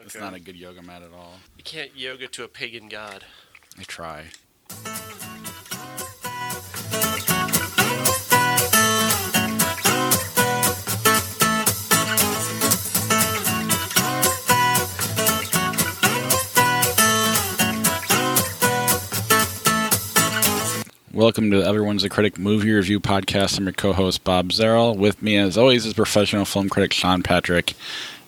It's not a good yoga mat at all. You can't yoga to a pagan god. I try. Welcome to Everyone's a Critic movie review podcast. I'm your co-host, Bob Zerl. With me, as always, is professional film critic Sean Patrick.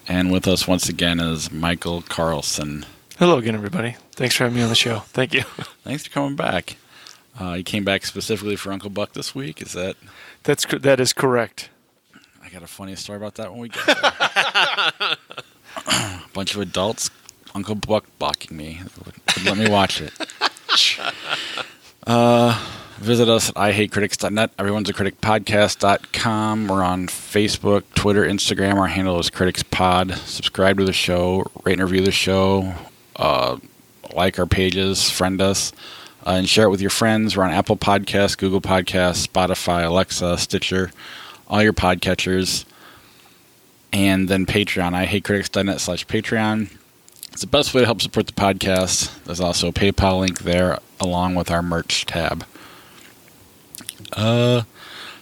And with us once again is Michael Carlson. Hello again, everybody. Thanks for having me on the show. Thank you. Thanks for coming back. You came back specifically for Uncle Buck this week, is that? That is correct. I got a funny story about that when we get there. A bunch of adults, Uncle Buck blocking me. Wouldn't let me watch it. Visit us at ihatecritics.net, everyone'sacriticpodcast.com. We're on Facebook, Twitter, Instagram. Our handle is CriticsPod. Subscribe to the show, rate and review the show, like our pages, friend us, and share it with your friends. We're on Apple Podcasts, Google Podcasts, Spotify, Alexa, Stitcher, all your podcatchers. And then Patreon, ihatecritics.net/Patreon. It's the best way to help support the podcast. There's also a PayPal link there, along with our merch tab. I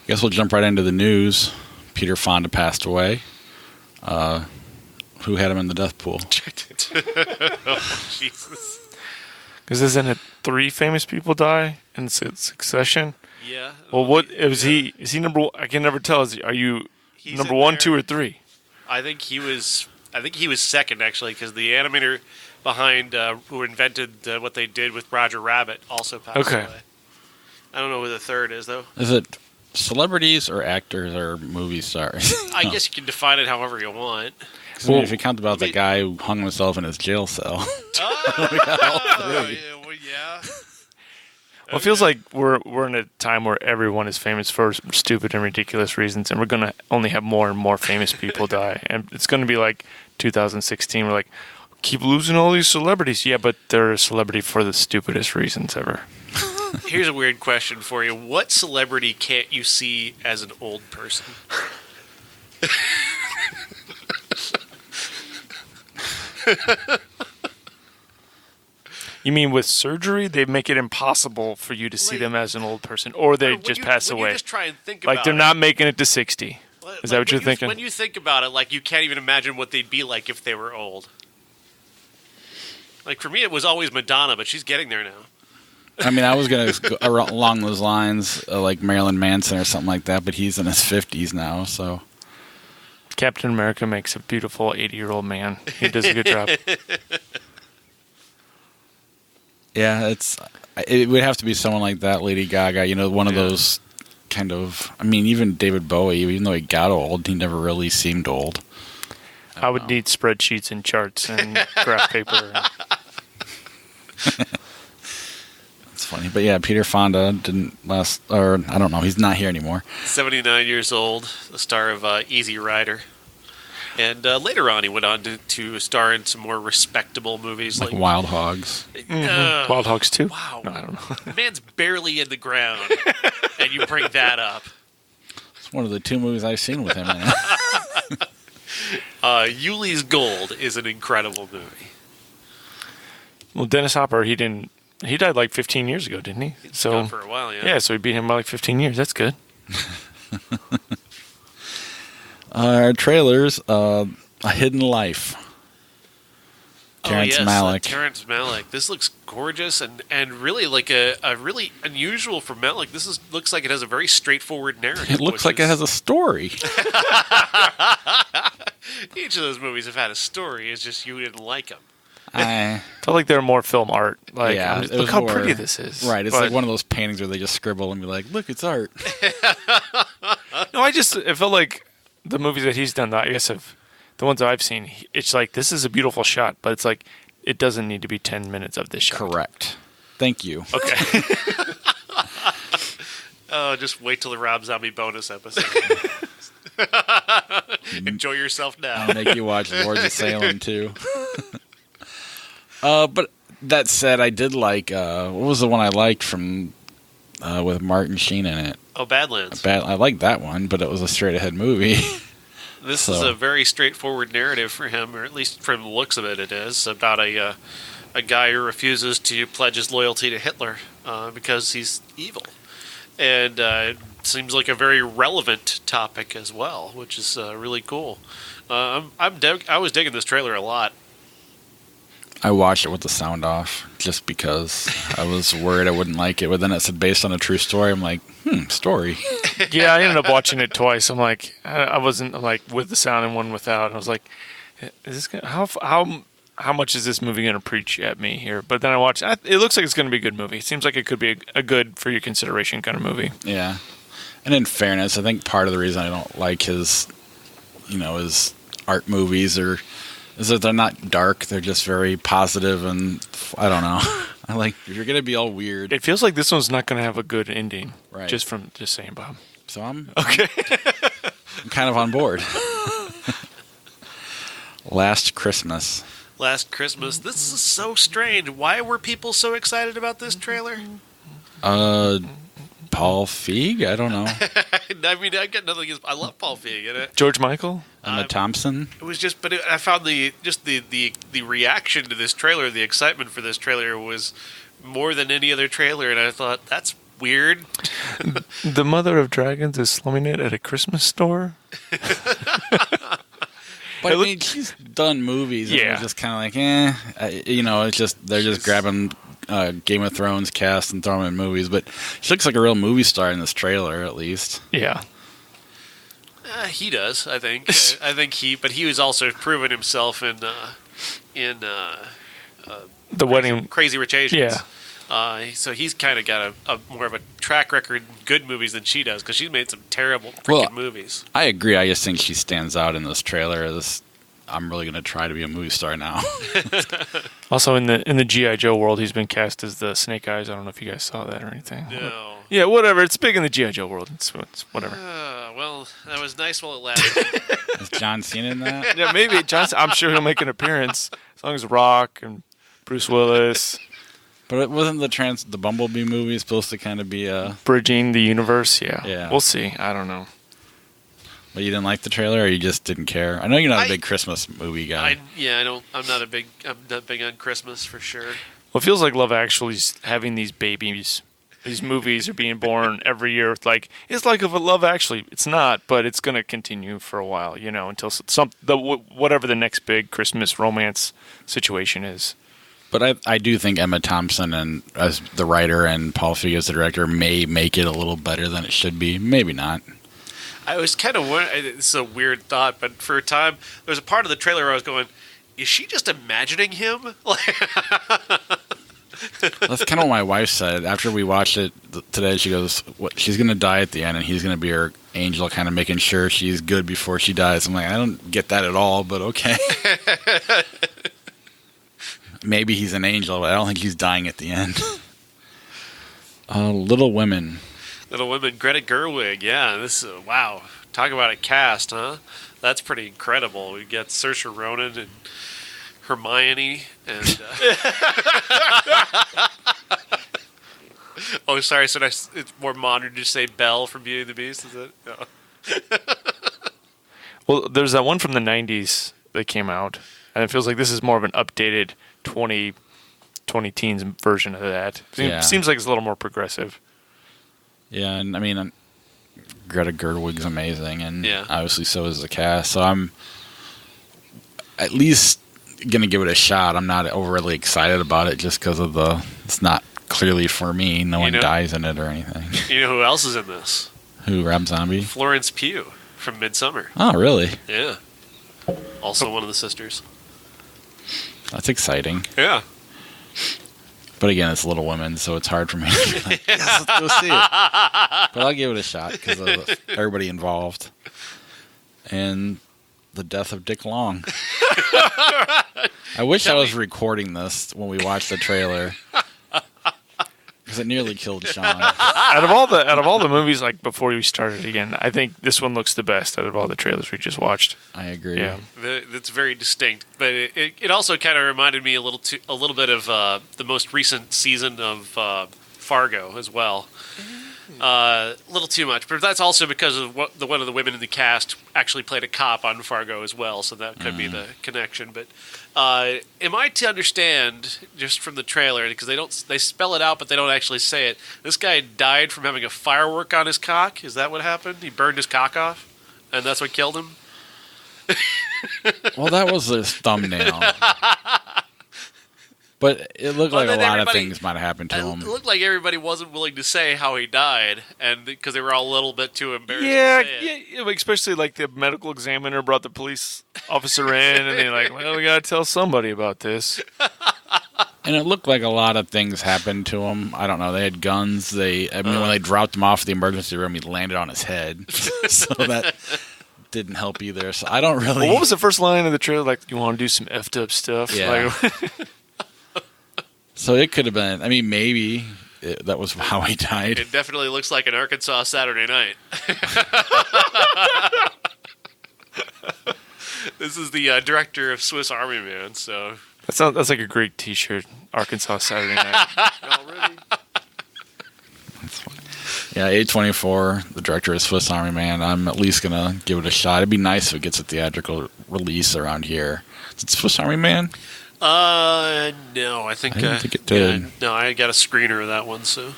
guess we'll jump right into the news. Peter Fonda passed away. Who had him in the death pool? Oh, Jesus. Because isn't it 3 famous people die in succession? Yeah. Well, what is he? Is he number one? I can never tell. Are you number 1, 2, or 3? I think he was second, actually, because the animator behind who invented what they did with Roger Rabbit also passed away. I don't know who the third is, though. Is it celebrities or actors or movie stars? I guess you can define it however you want. Well, if you count about the guy who hung himself in his jail cell. Yeah. Well, it feels like we're in a time where everyone is famous for stupid and ridiculous reasons, and we're going to only have more and more famous people die. And it's going to be like 2016. We're like, keep losing all these celebrities. Yeah, but they're a celebrity for the stupidest reasons ever. Here's a weird question for you. What celebrity can't you see as an old person? You mean with surgery, they make it impossible for you to see them as an old person, or they just pass away? You just try and think about like they're not making it to 60. Is that what you're thinking? When you think about it, like you can't even imagine what they'd be like if they were old. Like for me, it was always Madonna, but she's getting there now. I mean, I was going to go along those lines, like Marilyn Manson or something like that, but he's in his 50s now, so. Captain America makes a beautiful 80-year-old man. He does a good job. Yeah, it would have to be someone like that, Lady Gaga, one of those kind of, I mean, even David Bowie, even though he got old, he never really seemed old. I would need spreadsheets and charts and graph paper. It's funny, but yeah, Peter Fonda didn't last, or I don't know, he's not here anymore. 79 years old, the star of Easy Rider. And later on, he went on to star in some more respectable movies. Like Wild Hogs. Wild Hogs 2? Wow. No, I don't know. The man's barely in the ground, and you bring that up. It's one of the 2 movies I've seen with him in it. Yuli's Gold is an incredible movie. Well, Dennis Hopper, he died like 15 years ago, didn't he? He's gone for a while, yeah. Yeah, so he beat him by like 15 years. That's good. Our trailers, A Hidden Life. Terrence Malick. Terrence Malick. This looks gorgeous and really like a really unusual for Malick. This looks like it has a very straightforward narrative. It looks like it has a story. Each of those movies have had a story. It's just you didn't like them. I felt like they're more film art. Like, yeah, look how pretty this is. Right, it's like one of those paintings where they just scribble and be like, look, it's art. No, it felt like the movies that he's done, I guess, the ones that I've seen, it's like, this is a beautiful shot, but it's like, it doesn't need to be 10 minutes of this shot. Correct. Thank you. Okay. Oh, just wait till the Rob Zombie bonus episode. Enjoy yourself now. I'll make you watch Lords of Salem, too. But that said, I did like, what was the one I liked from, with Martin Sheen in it? Oh, Badlands. I liked that one, but it was a straight-ahead movie. This is a very straightforward narrative for him, or at least from the looks of it, it is about a guy who refuses to pledge his loyalty to Hitler because he's evil, and it seems like a very relevant topic as well, which is really cool. I was digging this trailer a lot. I watched it with the sound off just because I was worried I wouldn't like it. But then it said based on a true story. I'm like, story. Yeah, I ended up watching it twice. I'm like, I wasn't like with the sound and one without. I was like, is this how much is this movie going to preach at me here? But then I watched. It looks like it's going to be a good movie. It seems like it could be a good for your consideration kind of movie. Yeah, and in fairness, I think part of the reason I don't like his art movies is that they're not dark. They're just very positive, and I don't know. I like if you're gonna be all weird. It feels like this one's not gonna have a good ending. Right. Just saying, Bob. So I'm okay. I'm kind of on board. Last Christmas. Last Christmas. This is so strange. Why were people so excited about this trailer? Paul Feig? I don't know. I mean, I got nothing against. I love Paul Feig in it. George Michael? Emma Thompson? It was just, but I found the reaction to this trailer, the excitement for this trailer was more than any other trailer, and I thought that's weird. The Mother of Dragons is slumming it at a Christmas store. But I mean, she's done movies. And it's just kind of like, it's just they're just grabbing Game of Thrones cast and throwing them in movies. But she looks like a real movie star in this trailer, at least. Yeah. He does, I think. But he was also proving himself in the wedding, Crazy Rich Asians. Yeah. So he's kind of got a more of a track record in good movies than she does, because she's made some terrible freaking movies. I agree. I just think she stands out in this trailer. I'm really going to try to be a movie star now. Also, in the G.I. Joe world, he's been cast as the Snake Eyes. I don't know if you guys saw that or anything. No. Yeah, whatever. It's big in the G.I. Joe world. It's whatever. Well, that was nice while it lasted. Is John Cena in that? Yeah, maybe. I'm sure he'll make an appearance. As long as Rock and Bruce Willis. But it wasn't the Bumblebee movie supposed to kind of be bridging the universe? Yeah. We'll see. I don't know. But you didn't like the trailer, or you just didn't care? I know you're not a big Christmas movie guy. I'm not big on Christmas for sure. Well, it feels like Love Actually's having these babies. These movies are being born every year. It's like of a Love Actually. It's not, but it's going to continue for a while, until whatever the next big Christmas romance situation is. But I do think Emma Thompson and as the writer and Paul Feig as the director may make it a little better than it should be. Maybe not. I was kind of wondering, it's a weird thought, but for a time, there was a part of the trailer where I was going, is she just imagining him? That's kind of what my wife said. After we watched it today, she goes, she's going to die at the end, and he's going to be her angel, kind of making sure she's good before she dies. I'm like, I don't get that at all, but okay. Maybe he's an angel, but I don't think he's dying at the end. Little Women. Little Women, Greta Gerwig. Yeah, this is, wow. Talk about a cast, huh? That's pretty incredible. We got Saoirse Ronan and Hermione and... oh, sorry. So it's more modern to say Belle from Beauty and the Beast, is it? No. Well, there's that one from the 90s that came out, and it feels like this is more of an updated 20 teens version of that. Seems like it's a little more progressive. Yeah, and I mean, Greta Gerwig's amazing, and obviously so is the cast. So I'm at least going to give it a shot. I'm not overly excited about it just because of it's not clearly for me. No one dies in it or anything. You know who else is in this? Who, Rob Zombie? Florence Pugh from Midsommar. Oh, really? Yeah. Also one of the sisters. That's exciting. Yeah. But again, it's Little Women, so it's hard for me to be like, yes, let's go see it. But I'll give it a shot because of everybody involved. And the death of Dick Long. I wish I was recording this when we watched the trailer. Because it nearly killed Sean. Out of all the movies, like before we started again, I think this one looks the best out of all the trailers we just watched. I agree. Yeah, it's very distinct, but it also kind of reminded me a little bit of the most recent season of Fargo as well. A little too much, but that's also because of one of the women in the cast actually played a cop on Fargo as well, so that could be the connection. But am I to understand just from the trailer, because they spell it out, but they don't actually say it? This guy died from having a firework on his cock. Is that what happened? He burned his cock off, and that's what killed him. Well, that was his thumbnail. But it looked like a lot of things might have happened to him. It looked like everybody wasn't willing to say how he died, and because they were all a little bit too embarrassed to say it. Yeah, especially like the medical examiner brought the police officer in, and they're like, well, we got to tell somebody about this. And it looked like a lot of things happened to him. I don't know. They had guns. When they dropped him off the emergency room, he landed on his head. So that didn't help either. So I don't really... Well, what was the first line of the trailer? Like, you want to do some effed up stuff? Yeah. So it could have been, maybe that was how he died. It definitely looks like an Arkansas Saturday night. This is the director of Swiss Army Man, so... That's like a great t-shirt, Arkansas Saturday night. Already? That's funny. Yeah, A24, the director of Swiss Army Man. I'm at least going to give it a shot. It'd be nice if it gets a theatrical release around here. Is it Swiss Army Man? No, I didn't think it did. Yeah, no, I got a screener of that one, so.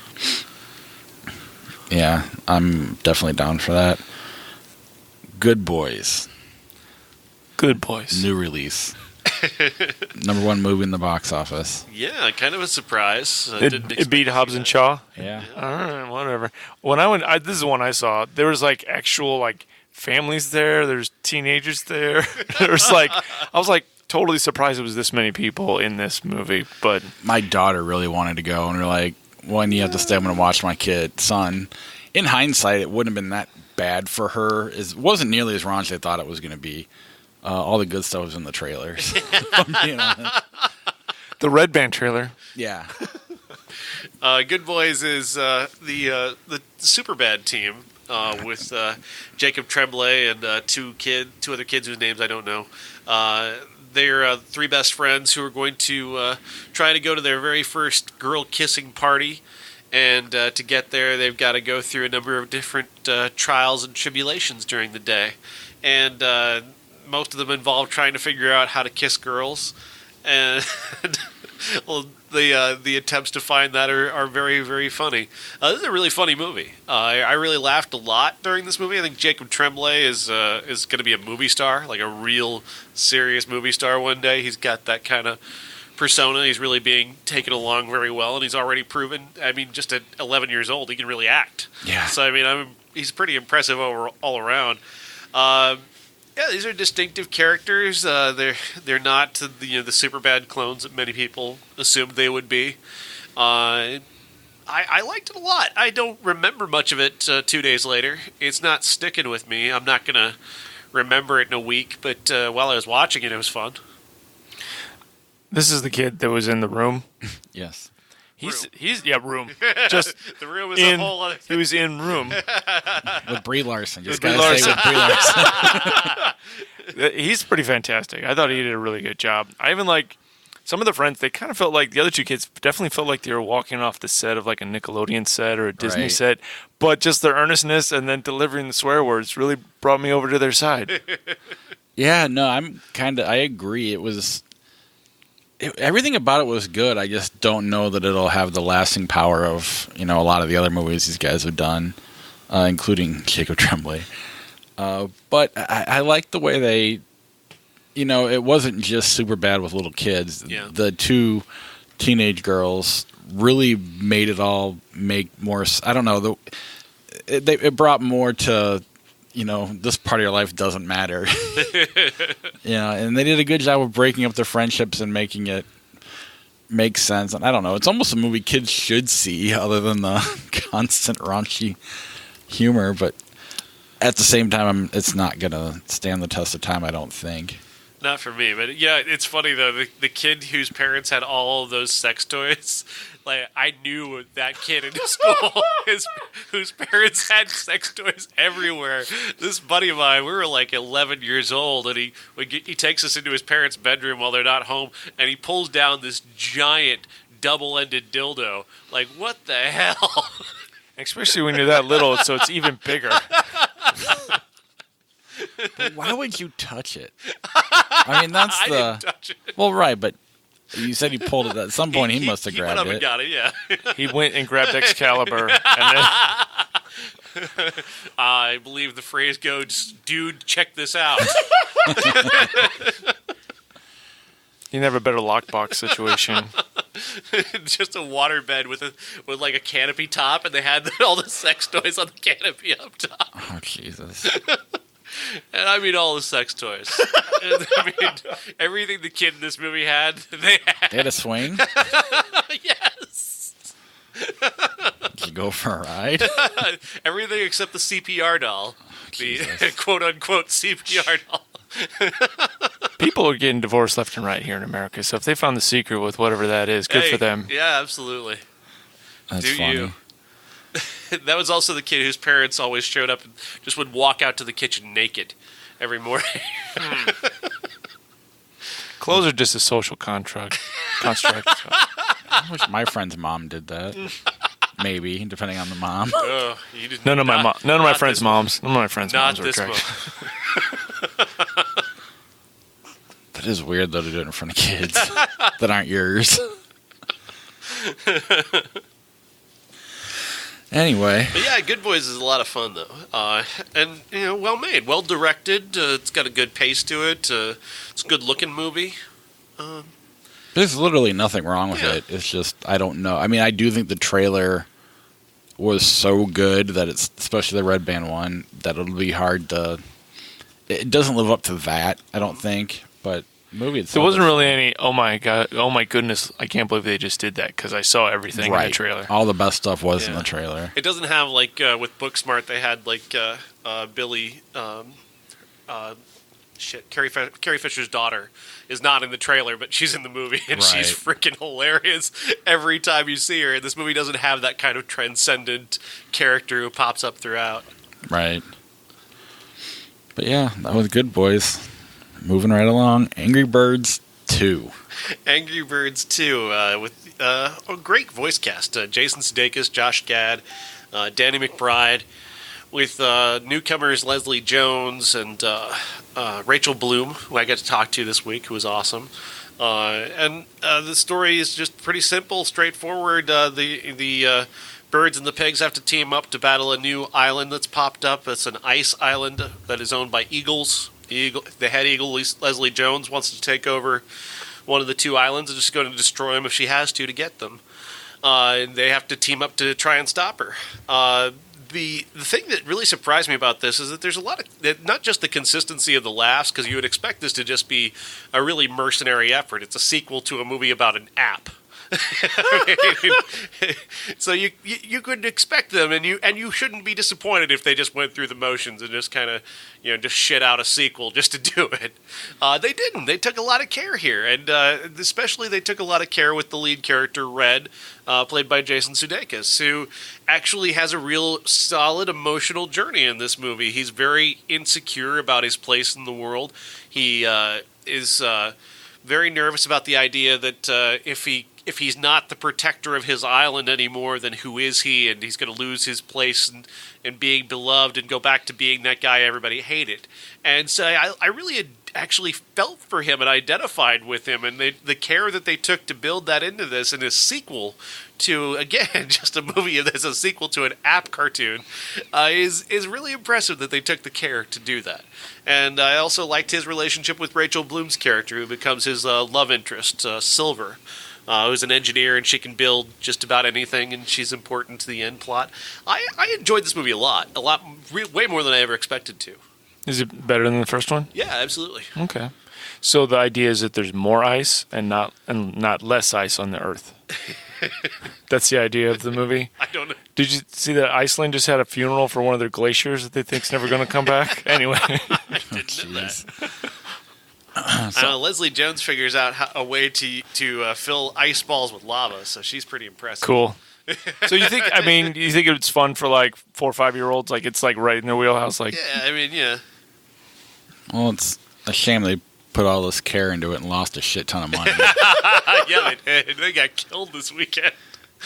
Yeah, I'm definitely down for that. Good Boys. Good Boys. New release. Number 1 movie in the box office. Yeah, kind of a surprise. It beat Hobbs and Shaw? Yeah. All right, whatever. When I went, this is the one I saw. There was like actual like families there. There's teenagers there. I was like, totally surprised it was this many people in this movie, but my daughter really wanted to go, and we're like, "When you have to stay, I'm going to watch my son." In hindsight, it wouldn't have been that bad for her. It wasn't nearly as raunchy as I thought it was going to be. All the good stuff was in the trailers. The Red Band trailer. Yeah. Good Boys is the Superbad team with Jacob Tremblay and two other kids whose names I don't know. They're 3 best friends who are going to try to go to their very first girl kissing party. And to get there, they've got to go through a number of different trials and tribulations during the day. And most of them involve trying to figure out how to kiss girls. And well, the attempts to find that are very, very funny. This is a really funny movie. I really laughed a lot during this movie. I think Jacob Tremblay is going to be a movie star, like a real serious movie star one day. He's got that kind of persona. He's really being taken along very well, and he's already proven, just at 11 years old, he can really act. Yeah. So, he's pretty impressive all around. Yeah, these are distinctive characters. They're not the super bad clones that many people assumed they would be. I liked it a lot. I don't remember much of it 2 days later. It's not sticking with me. I'm not going to remember it in a week, but while I was watching it, it was fun. This is the kid that was in the room. Yes. He's room. Just the room is a whole other thing. He was in room With Brie Larson. Just Brie gotta say with Brie Larson. He's pretty fantastic. I thought he did a really good job. I even like some of the friends. They kind of felt like the other 2 kids definitely felt like they were walking off the set of like a Nickelodeon set or a Disney set, but just their earnestness and then delivering the swear words really brought me over to their side. Yeah, no, I agree. Everything about it was good. I just don't know that it'll have the lasting power of, a lot of the other movies these guys have done, including Jacob Tremblay. But I like the way they, it wasn't just super bad with little kids. Yeah. The 2 teenage girls really made it all make more, I don't know, it brought more to, this part of your life doesn't matter. And they did a good job of breaking up their friendships and making it make sense. And I don't know, it's almost a movie kids should see other than the constant raunchy humor. But at the same time, it's not going to stand the test of time, I don't think. Not for me, but yeah, it's funny though. The kid whose parents had all of those sex toys, like I knew that kid in school whose parents had sex toys everywhere. This buddy of mine, we were like 11 years old, and he takes us into his parents' bedroom while they're not home, and he pulls down this giant double-ended dildo. Like, what the hell? Especially when you're that little, so it's even bigger. But why would you touch it? I mean, that's I didn't touch it. Well, right, but you said he pulled it. At some point, he must have He went grabbed up it. and got it, yeah. He went and grabbed Excalibur, and then I believe the phrase goes, dude, check this out. you never a better lockbox situation. Just a waterbed with like a canopy top, and they had all the sex toys on the canopy up top. Oh, Jesus. And I mean all the sex toys. And, I mean, everything the kid in this movie had, they had. They had a swing? Yes. Did you go for a ride? Everything except the CPR doll. The quote-unquote CPR doll. People are getting divorced left and right here in America, so if they found the secret with whatever that is, good for them. Yeah, absolutely. That's Do funny. you? That was also the kid whose parents always showed up and just would walk out to the kitchen naked every morning. Clothes are just a social construct. I wish my friend's mom did that. Maybe, depending on the mom. Oh, you did None of my friends' moms. None of my friends' Not moms were this attracted. mom. That is weird, though, to do it in front of kids that aren't yours. Anyway. But yeah, Good Boys is a lot of fun, though. And, well made. Well directed. It's got a good pace to it. It's a good looking movie. There's literally nothing wrong with it. It's just, I don't know. I mean, I do think the trailer was so good that it's, especially the Red Band one, that it'll be hard to... It doesn't live up to that, I don't think. But the movie itself... There wasn't really any, oh my God, oh my goodness, I can't believe they just did that, because I saw everything in the trailer. All the best stuff was in the trailer. It doesn't have, like, with Booksmart, they had, like, Billy... Carrie Fisher's daughter is not in the trailer, but she's in the movie, and she's freaking hilarious every time you see her. And this movie doesn't have that kind of transcendent character who pops up throughout. Right. But yeah, that was Good Boys. Moving right along. Angry Birds 2. Angry Birds 2 with a great voice cast. Jason Sudeikis, Josh Gad, Danny McBride, with newcomers Leslie Jones and Rachel Bloom, who I got to talk to this week, who was awesome. And the story is just pretty simple, straightforward. The birds and the pigs have to team up to battle a new island that's popped up. It's an ice island that is owned by eagles. The head eagle, Leslie Jones, wants to take over one of the two islands and just going to destroy them if she has to get them. And they have to team up to try and stop her. The thing that really surprised me about this is that there's a lot of, not just the consistency of the laughs, because you would expect this to just be a really mercenary effort. It's a sequel to a movie about an app. So you couldn't expect them, and you shouldn't be disappointed if they just went through the motions and just kind of just shit out a sequel just to do it. They didn't. They took a lot of care here, and especially they took a lot of care with the lead character Red, played by Jason Sudeikis, who actually has a real solid emotional journey in this movie. He's very insecure about his place in the world. He is very nervous about the idea that if he's not the protector of his island anymore, then who is he? And he's going to lose his place in being beloved and go back to being that guy everybody hated. And so I really actually felt for him and identified with him. And the care that they took to build that into this and this sequel to, again, just a movie that's a sequel to an app cartoon is really impressive that they took the care to do that. And I also liked his relationship with Rachel Bloom's character, who becomes his love interest, Silver. Who's an engineer, and she can build just about anything, and she's important to the end plot. I enjoyed this movie a lot, way more than I ever expected to. Is it better than the first one? Yeah, absolutely. Okay. So the idea is that there's more ice and not less ice on the Earth. That's the idea of the movie. I don't know. Did you see that Iceland just had a funeral for one of their glaciers that they think's never going to come back? Anyway, I didn't know that. Leslie Jones figures out a way to fill ice balls with lava, so she's pretty impressive. Cool. So you think it's fun for like 4 or 5-year-olds? Like it's like right in their wheelhouse? Like yeah. Well, it's a shame they put all this care into it and lost a shit ton of money. Yeah, they did. They got killed this weekend.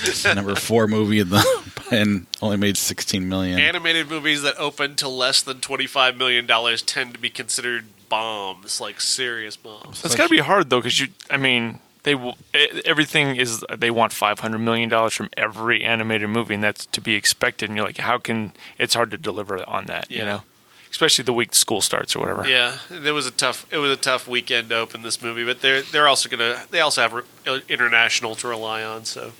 It's the number 4 movie in the and only made $16 million. Animated movies that open to less than $25 million tend to be considered bombs, like serious bombs. It's got to be hard though, because everything is, they want $500 million from every animated movie, and that's to be expected. And you're like, it's hard to deliver on that, you know, especially the week school starts or whatever. Yeah, it was a tough weekend to open this movie, but they also have international to rely on, so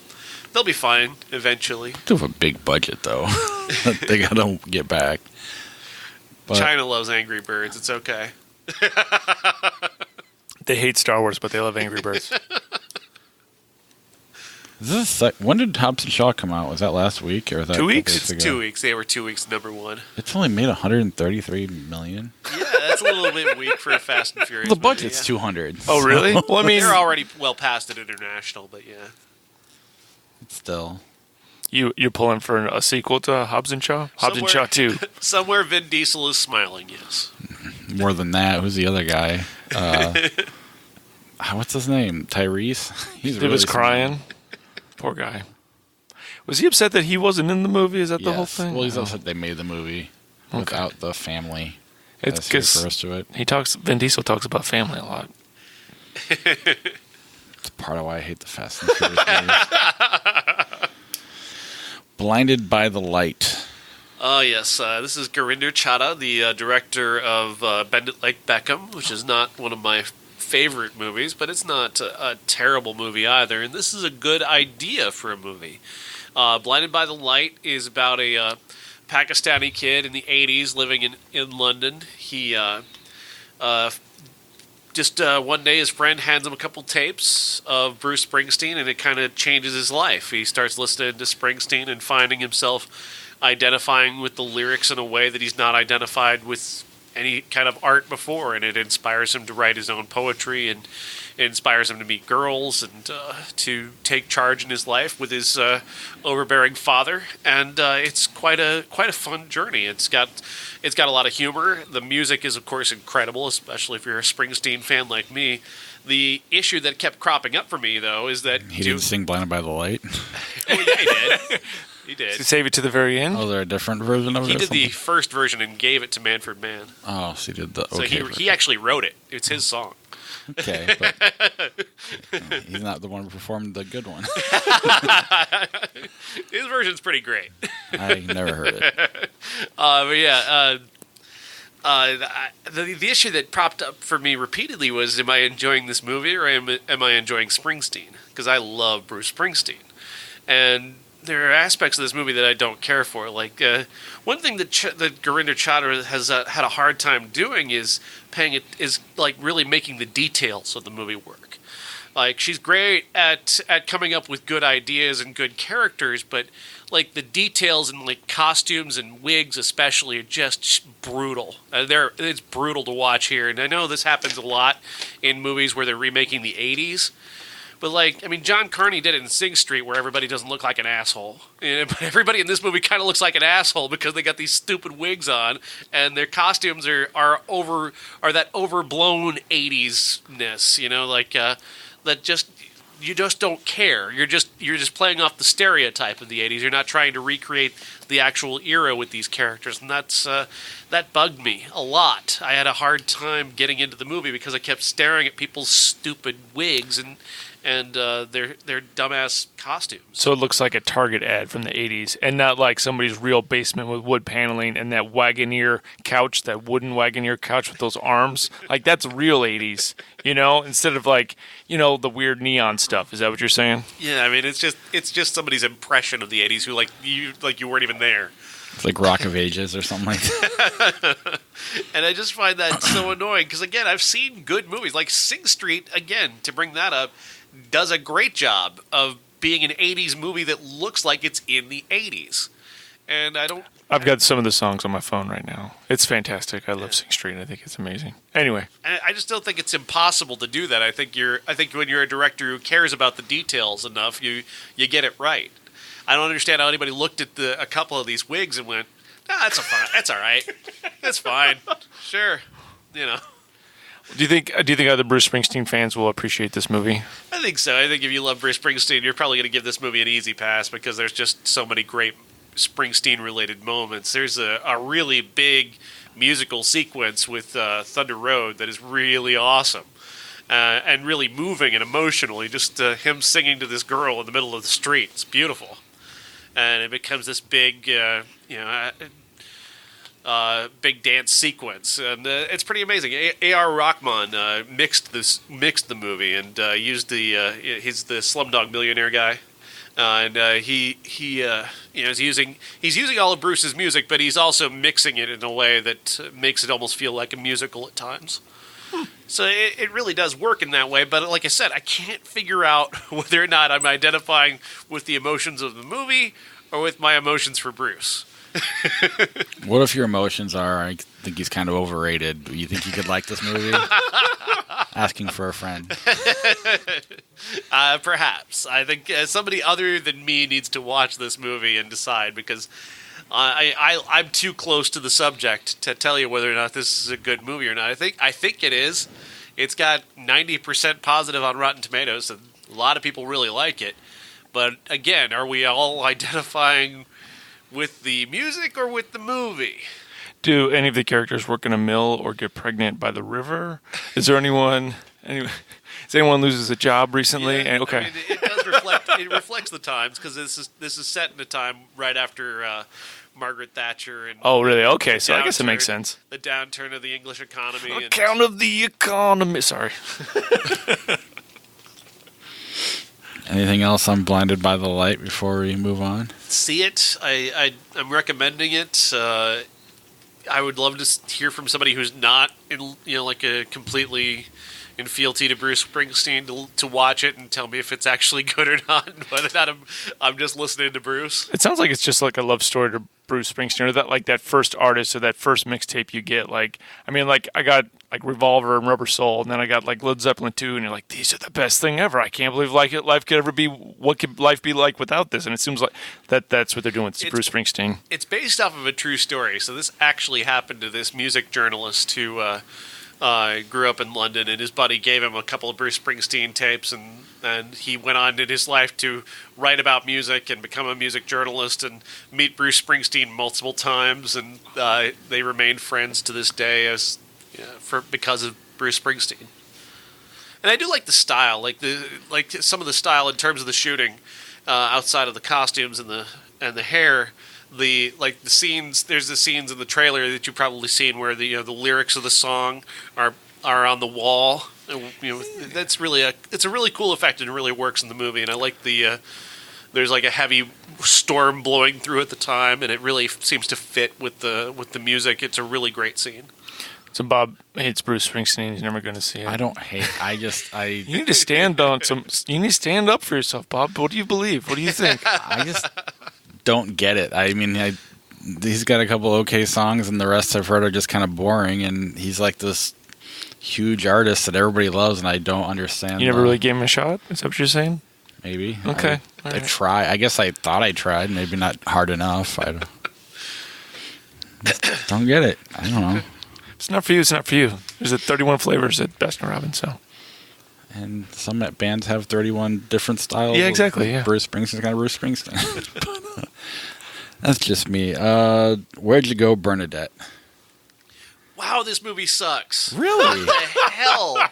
they'll be fine eventually. They have a big budget though. They got to get back. But China loves Angry Birds. It's okay. They hate Star Wars, but they love Angry Birds. When did Hobbs and Shaw come out? Was that last week or was that 2 weeks? It's 2 weeks. They were 2 weeks #1. It's only made $133 million. Yeah, that's a little bit weak for a Fast and Furious. The budget's movie, $200. Oh, really? Well, I mean, they're already well past it international, but yeah. Still. You're pulling for a sequel to Hobbs and Shaw? Hobbs and Shaw 2. Somewhere Vin Diesel is smiling, yes. More than that, who's the other guy? What's his name? Tyrese? He was crying. Poor guy. Was he upset that he wasn't in the movie? Is that the whole thing? Well, he's upset they made the movie without the family. It's because Vin Diesel talks about family a lot. It's part of why I hate the Fast and Furious movies. Blinded by the Light. Oh, yes. This is Gurinder Chadha, the director of Bend It Like Beckham, which is not one of my favorite movies, but it's not a terrible movie either. And this is a good idea for a movie. Blinded by the Light is about a Pakistani kid in the 80s living in London. He just one day his friend hands him a couple tapes of Bruce Springsteen, and it kind of changes his life. He starts listening to Springsteen and finding himself identifying with the lyrics in a way that he's not identified with any kind of art before, and it inspires him to write his own poetry, and it inspires him to meet girls and to take charge in his life with his overbearing father. And it's quite a fun journey. It's got a lot of humor. The music is, of course, incredible, especially if you're a Springsteen fan like me. The issue that kept cropping up for me, though, is that he didn't sing "Blinded by the Light." Well, yeah, he did. He did. Did he save it to the very end? Oh, is there a different version of it? He did the first version and gave it to Manfred Mann. Oh, so he did the. So he actually wrote it. It's his song. Okay, but he's not the one who performed the good one. His version's pretty great. I never heard it. But yeah, the issue that propped up for me repeatedly was: am I enjoying this movie or am I enjoying Springsteen? Because I love Bruce Springsteen, and there are aspects of this movie that I don't care for. Like one thing that Gurinder Chadha has had a hard time doing is really making the details of the movie work. Like, she's great at coming up with good ideas and good characters, but like the details and like costumes and wigs especially are just brutal. It's brutal to watch here, and I know this happens a lot in movies where they're remaking the 80s. But, like, I mean, John Carney did it in Sing Street where everybody doesn't look like an asshole. But everybody in this movie kind of looks like an asshole because they got these stupid wigs on, and their costumes are that overblown 80s-ness, you know, like, that just, you just don't care. You're just playing off the stereotype of the 80s. You're not trying to recreate the actual era with these characters, and that bugged me a lot. I had a hard time getting into the movie because I kept staring at people's stupid wigs and their dumbass costumes. So it looks like a Target ad from the 80s, and not like somebody's real basement with wood paneling and that Wagoneer couch, that wooden Wagoneer couch with those arms. Like, that's real 80s, you know, instead of like, you know, the weird neon stuff. Is that what you're saying? Yeah, I mean, it's just somebody's impression of the 80s who you weren't even there. It's like Rock of Ages or something like that. And I just find that so annoying because, again, I've seen good movies. Like Sing Street, again, to bring that up, does a great job of being an 80s movie that looks like it's in the 80s. And I've got some of the songs on my phone right now. It's fantastic. I love Sing Street. I think it's amazing. Anyway. I just don't think it's impossible to do that. I think when you're a director who cares about the details enough, you get it right. I don't understand how anybody looked at a couple of these wigs and went, that's all right. That's fine. Sure. You know. Do you think other Bruce Springsteen fans will appreciate this movie? I think so. I think if you love Bruce Springsteen, you're probably going to give this movie an easy pass because there's just so many great Springsteen-related moments. There's a really big musical sequence with Thunder Road that is really awesome. And really moving and emotional. Just him singing to this girl in the middle of the street. It's beautiful. And it becomes this big, big dance sequence, and it's pretty amazing. A.R. Rahman mixed the movie and used he's the Slumdog Millionaire guy, and he's using all of Bruce's music, but he's also mixing it in a way that makes it almost feel like a musical at times. So it really does work in that way, but like I said, I can't figure out whether or not I'm identifying with the emotions of the movie or with my emotions for Bruce. What if your emotions are, I think he's kind of overrated? You think you could like this movie? Asking for a friend. Perhaps. I think somebody other than me needs to watch this movie and decide, because I'm too close to the subject to tell you whether or not this is a good movie or not. I think it is. It's got 90% positive on Rotten Tomatoes, and a lot of people really like it. But again, are we all identifying with the music or with the movie? Do any of the characters work in a mill or get pregnant by the river? Is there anyone loses a job recently? Yeah, okay. I mean, it does reflect. It reflects the times, because this is set in a time right after Margaret Thatcher and. Oh, really? Okay, so I guess it makes sense. The downturn of the English economy. Account of the economy. Sorry. Anything else on Blinded by the Light before we move on? See it. I'm recommending it. I would love to hear from somebody who's not like a completely in fealty to Bruce Springsteen to watch it and tell me if it's actually good or not, and whether or not I'm just listening to Bruce. It sounds like it's just like a love story to Bruce Springsteen, or that first artist or that first mixtape you get. I got like Revolver and Rubber Soul, and then I got like Led Zeppelin 2, and you're like, these are the best thing ever. I can't believe life could ever be. What could life be like without this? And it seems like that's what they're doing with Bruce Springsteen. It's based off of a true story. So this actually happened to this music journalist who grew up in London, and his buddy gave him a couple of Bruce Springsteen tapes, and he went on in his life to write about music and become a music journalist and meet Bruce Springsteen multiple times, and they remain friends to this day because of Bruce Springsteen. And I do like the style, like some of the style in terms of the shooting, outside of the costumes and the hair. The scenes. There's the scenes in the trailer that you've probably seen where the lyrics of the song are on the wall. That's it's a really cool effect, and it really works in the movie. And I like there's like a heavy storm blowing through at the time, and it really seems to fit with the music. It's a really great scene. So Bob hates Bruce Springsteen. He's never going to see it. I don't hate. You need to stand on some. You need to stand up for yourself, Bob. What do you believe? What do you think? I just don't get it. I mean, he's got a couple okay songs, and the rest I've heard are just kind of boring. And he's like this huge artist that everybody loves, and I don't understand. You never really gave him a shot? Is that what you're saying? Maybe. Okay. I try. I guess I thought I tried. Maybe not hard enough. I don't get it. I don't know. It's not for you. It's not for you. There's 31 flavors at Baskin Robbins, so. And some bands have 31 different styles. Yeah, exactly. Yeah. Bruce Springsteen's kind of Bruce Springsteen. That's just me. Where'd you go, Bernadette? Wow, this movie sucks. Really? What the hell?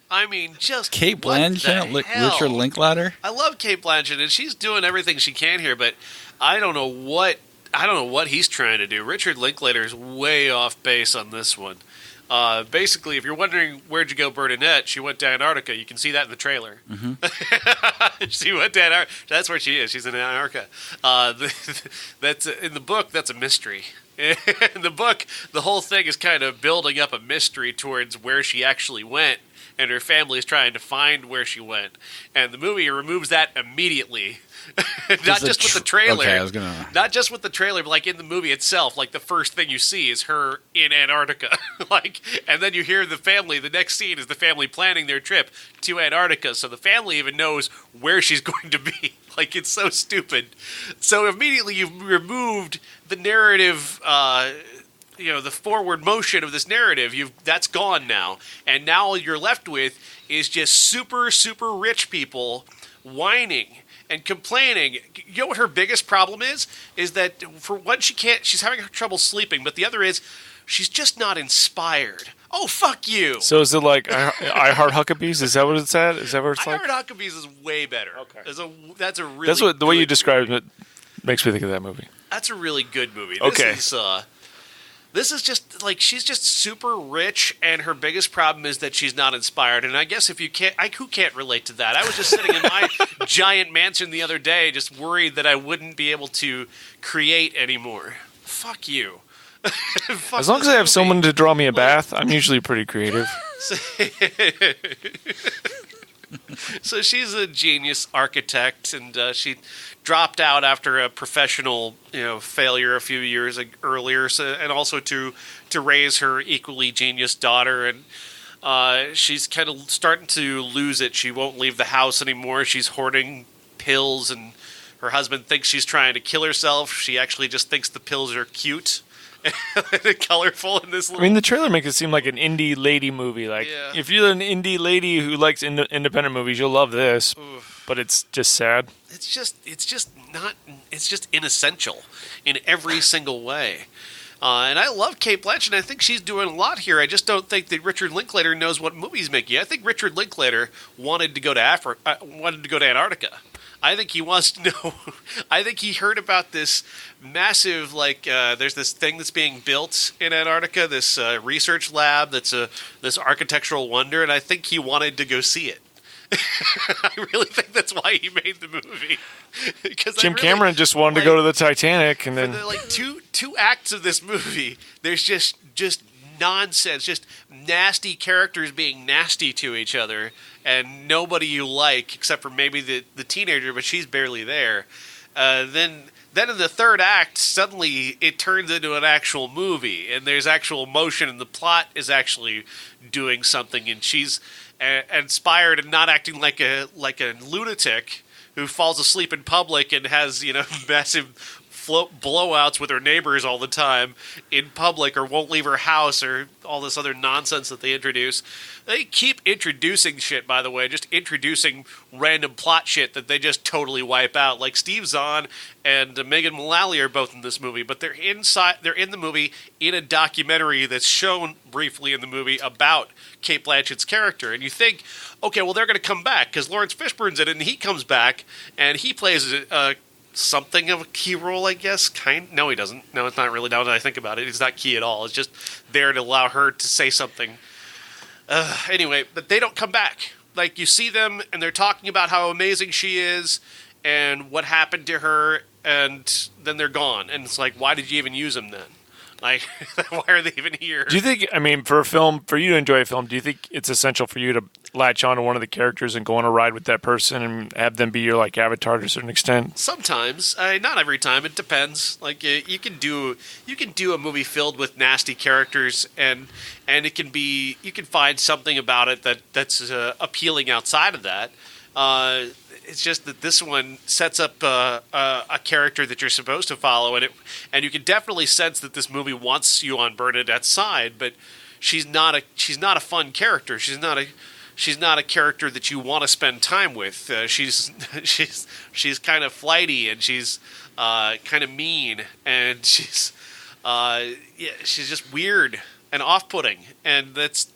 I mean, just Kate Blanchett, Richard Linklater. I love Kate Blanchett, and she's doing everything she can here, but I don't know what he's trying to do. Richard Linklater is way off base on this one. Basically, if you're wondering where'd you go, Bernadette, she went to Antarctica. You can see that in the trailer. Mm-hmm. She went to Antarctica. That's where she is. She's in Antarctica. That's in the book. That's a mystery. In the book, the whole thing is kind of building up a mystery towards where she actually went, and her family is trying to find where she went. And the movie removes that immediately. Not just with the trailer. Okay, Not just with the trailer, but like in the movie itself. Like the first thing you see is her in Antarctica. And then you hear the family. The next scene is the family planning their trip to Antarctica. So the family even knows where she's going to be. Like, it's so stupid. So immediately you've removed the narrative. The forward motion of this narrative, that's gone now. And now all you're left with is just super, super rich people whining and complaining. You know what her biggest problem is? Is that for one, she's having trouble sleeping, but the other is she's just not inspired. Oh, fuck you. So is it like I Heart Huckabees? Is that what it's at? Is that what it's like? I Heart Huckabees is way better. Okay. That's a really That's what the way you good described movie. it makes me think of that movie. That's a really good movie. Okay. This is just like she's just super rich, and her biggest problem is that she's not inspired. And I guess if you can't, who can't relate to that? I was just sitting in my giant mansion the other day, just worried that I wouldn't be able to create anymore. Fuck you. Fuck As long as this I have movie. someone to draw me a bath, I'm usually pretty creative. So she's a genius architect, and she dropped out after a professional, failure a few years earlier, and also to raise her equally genius daughter. And she's kind of starting to lose it. She won't leave the house anymore. She's hoarding pills, and her husband thinks she's trying to kill herself. She actually just thinks the pills are cute. And colorful in this little... I mean, the trailer makes it seem like an indie lady movie. Like, if you're an indie lady who likes independent movies, you'll love this. Oof. But it's just sad. It's just inessential in every single way. And I love Cate Blanchett. I think she's doing a lot here. I just don't think that Richard Linklater knows what movies he's making. I think Richard Linklater wanted to go to Antarctica. I think he wants to know. I think he heard about this massive, there's this thing that's being built in Antarctica, this research lab that's this architectural wonder, and I think he wanted to go see it. I really think that's why he made the movie. Jim Cameron just wanted to go to the Titanic, and then two acts of this movie, there's just nonsense, just nasty characters being nasty to each other, and nobody you like except for maybe the teenager, but she's barely there. Then in the third act, suddenly it turns into an actual movie, and there's actual emotion, and the plot is actually doing something, and she's inspired and not acting like a lunatic who falls asleep in public and has massive blowouts with her neighbors all the time in public, or won't leave her house, or all this other nonsense that they introduce. They keep introducing shit, by the way, just introducing random plot shit that they just totally wipe out. Like Steve Zahn and Megan Mullally are both in this movie, but they're in the movie in a documentary that's shown briefly in the movie about Cate Blanchett's character. And you think, okay, well, they're going to come back because Lawrence Fishburne's in it, and he comes back and he plays something of a key role, I guess. No, he doesn't. No, it's not really. Now that I think about it, it's not key at all. It's just there to allow her to say something. Anyway, but they don't come back. Like, you see them, and they're talking about how amazing she is and what happened to her, and then they're gone. And it's like, why did you even use them then? Like, why are they even here? Do you think, for you to enjoy a film, do you think it's essential for you to latch on to one of the characters and go on a ride with that person and have them be your, avatar to a certain extent? Sometimes. Not every time. It depends. Like, you can do a movie filled with nasty characters, and it can be, you can find something about it that's appealing outside of that. It's just that this one sets up a character that you're supposed to follow, and you can definitely sense that this movie wants you on Bernadette's side, but she's not a fun character. She's not a character that you want to spend time with. She's kind of flighty, and she's kind of mean, and she's just weird and off-putting, and that's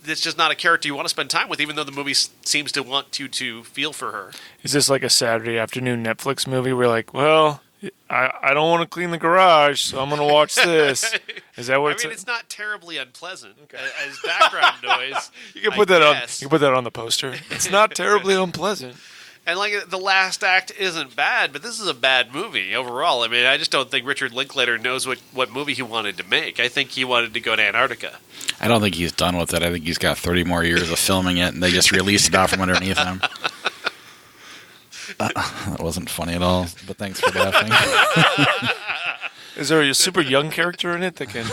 just not a character you want to spend time with, even though the movie seems to want you to feel for her. Is this like a Saturday afternoon Netflix movie where well, I don't want to clean the garage, so I'm going to watch this? Is that what it's not terribly unpleasant as background noise. You can put that on the poster. It's not terribly unpleasant. And the last act isn't bad, but this is a bad movie overall. I mean, I just don't think Richard Linklater knows what movie he wanted to make. I think he wanted to go to Antarctica. I don't think he's done with it. I think he's got 30 more years of filming it, and they just released it out from underneath him. That wasn't funny at all, but thanks for laughing. Is there a super young character in it that can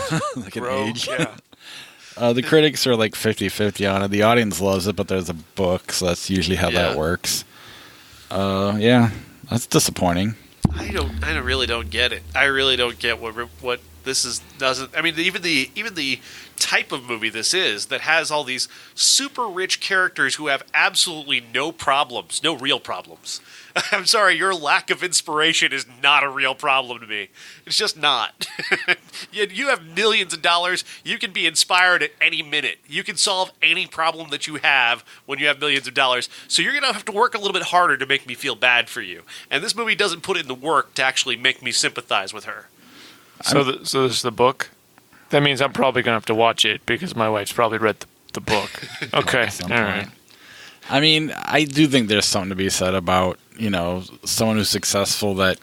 grow? Age? Yeah. The critics are 50-50 on it. The audience loves it, but there's a book, so that's usually how that works. That's disappointing. I really don't get it. I really don't get what doesn't. I mean, even the type of movie this is that has all these super rich characters who have absolutely no problems, no real problems. I'm sorry, your lack of inspiration is not a real problem to me. It's just not. You have millions of dollars. You can be inspired at any minute. You can solve any problem that you have when you have millions of dollars. So you're going to have to work a little bit harder to make me feel bad for you. And this movie doesn't put in the work to actually make me sympathize with her. So this is the book? That means I'm probably going to have to watch it because my wife's probably read the book. Okay, all right. I mean, I do think there's something to be said about, someone who's successful that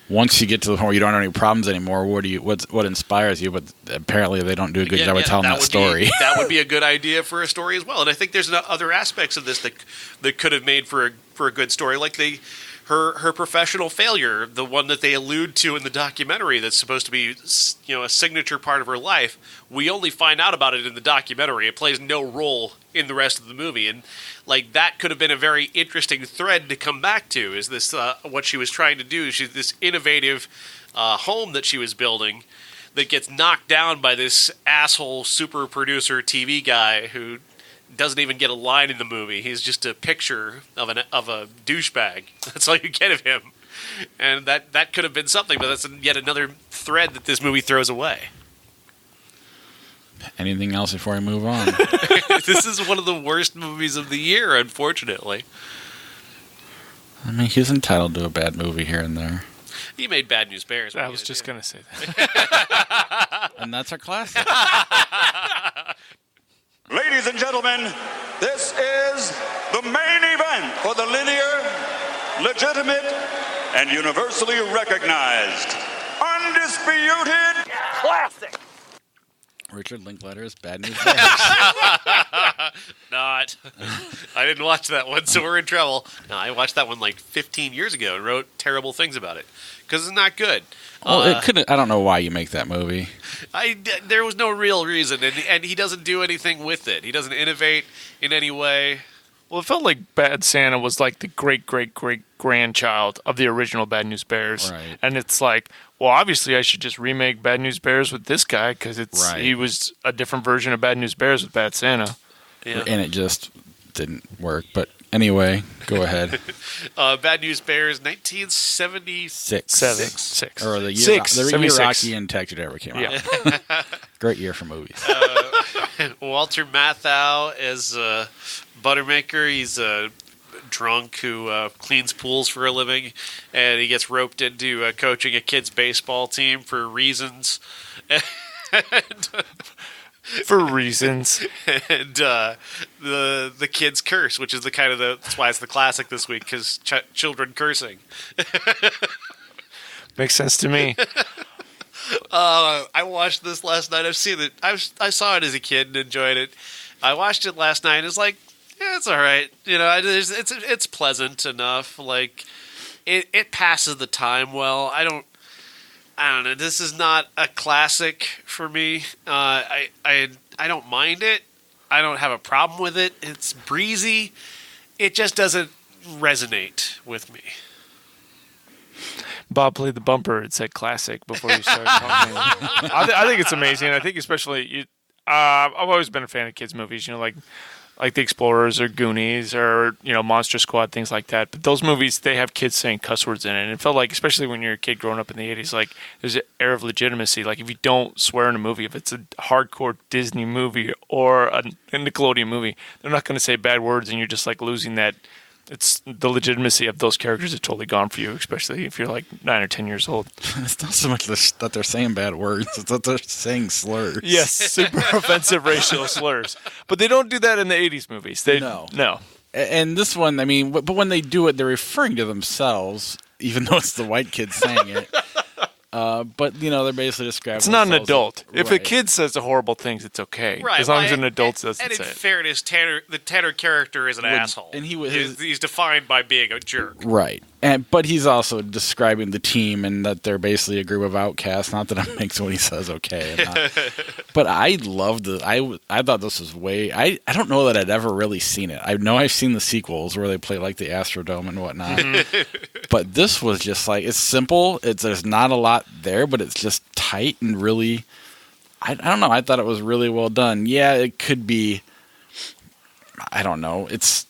once you get to the point where you don't have any problems anymore, what inspires you? But apparently they don't do a good job of telling that story. That would be a good idea for a story as well. And I think there's other aspects of this that could have made for a good story, like her professional failure, the one that they allude to in the documentary that's supposed to be, a signature part of her life. We only find out about it in the documentary. It plays no role in the rest of the movie. And that could have been a very interesting thread to come back to, is this what she was trying to do. She's this innovative home that she was building that gets knocked down by this asshole super producer TV guy who doesn't even get a line in the movie. He's just a picture of a douchebag. That's all you get of him. And that could have been something, but that's yet another thread that this movie throws away. Anything else before I move on? This is one of the worst movies of the year, unfortunately. I mean, he's entitled to a bad movie here and there. He made Bad News Bears. I was just going to say that. And that's our classic. Ladies and gentlemen, this is the main event for the linear, legitimate, and universally recognized, undisputed classic. Richard Linklater's Bad News Bears. Not. I didn't watch that one, so we're in trouble. No, I watched that one 15 years ago and wrote terrible things about it because it's not good. Well, it could. I don't know why you make that movie. There was no real reason, and he doesn't do anything with it. He doesn't innovate in any way. Well, it felt like Bad Santa was like the great-great-great-grandchild of the original Bad News Bears. Right. And it's like, well, obviously I should just remake Bad News Bears with this guy because he was a different version of Bad News Bears with Bad Santa. Yeah. And it just didn't work. But anyway, go ahead. Bad News Bears, 1976. Or the year, Six. the year 76. Rocky and Taxi Driver came out. Great year for movies. Walter Matthau as Buttermaker. He's a drunk who cleans pools for a living, and he gets roped into coaching a kid's baseball team for reasons. For reasons. And the kid's curse, which is that's why it's the classic this week, because children cursing. Makes sense to me. I watched this last night. I've seen it. I saw it as a kid and enjoyed it. I watched it last night. It's like, yeah, it's all right. It's pleasant enough. It passes the time well. I don't know. This is not a classic for me. I don't mind it. I don't have a problem with it. It's breezy. It just doesn't resonate with me. Bob played the bumper. It said classic before you started talking. I think it's amazing. I think especially I've always been a fan of kids' movies. like The Explorers or Goonies or Monster Squad, things like that. But those movies, they have kids saying cuss words in it. And it felt like, especially when you're a kid growing up in the 80s, there's an air of legitimacy. If you don't swear in a movie, if it's a hardcore Disney movie or a Nickelodeon movie, they're not going to say bad words, and you're just losing that. It's the legitimacy of those characters is totally gone for you, especially if you're 9 or 10 years old. It's not so much that they're saying bad words; it's that they're saying slurs. Yes, super offensive racial slurs. But they don't do that in the '80s movies. No. And this one, I mean, but when they do it, they're referring to themselves, even though it's the white kid saying it. But they're basically describing. It's not an adult. If a kid says the horrible things, it's okay. Right. As long as an adult doesn't say it. And in fairness, the Tanner character is an asshole. And he's defined by being a jerk. Right. But he's also describing the team and that they're basically a group of outcasts. Not that it makes what he says okay. But I loved it. I thought this was I don't know that I'd ever really seen it. I know I've seen the sequels where they play like the Astrodome and whatnot. But this was just like, it's simple. There's not a lot there, but it's just tight and really, I don't know. I thought it was really well done. Yeah, it could be, I don't know. It's,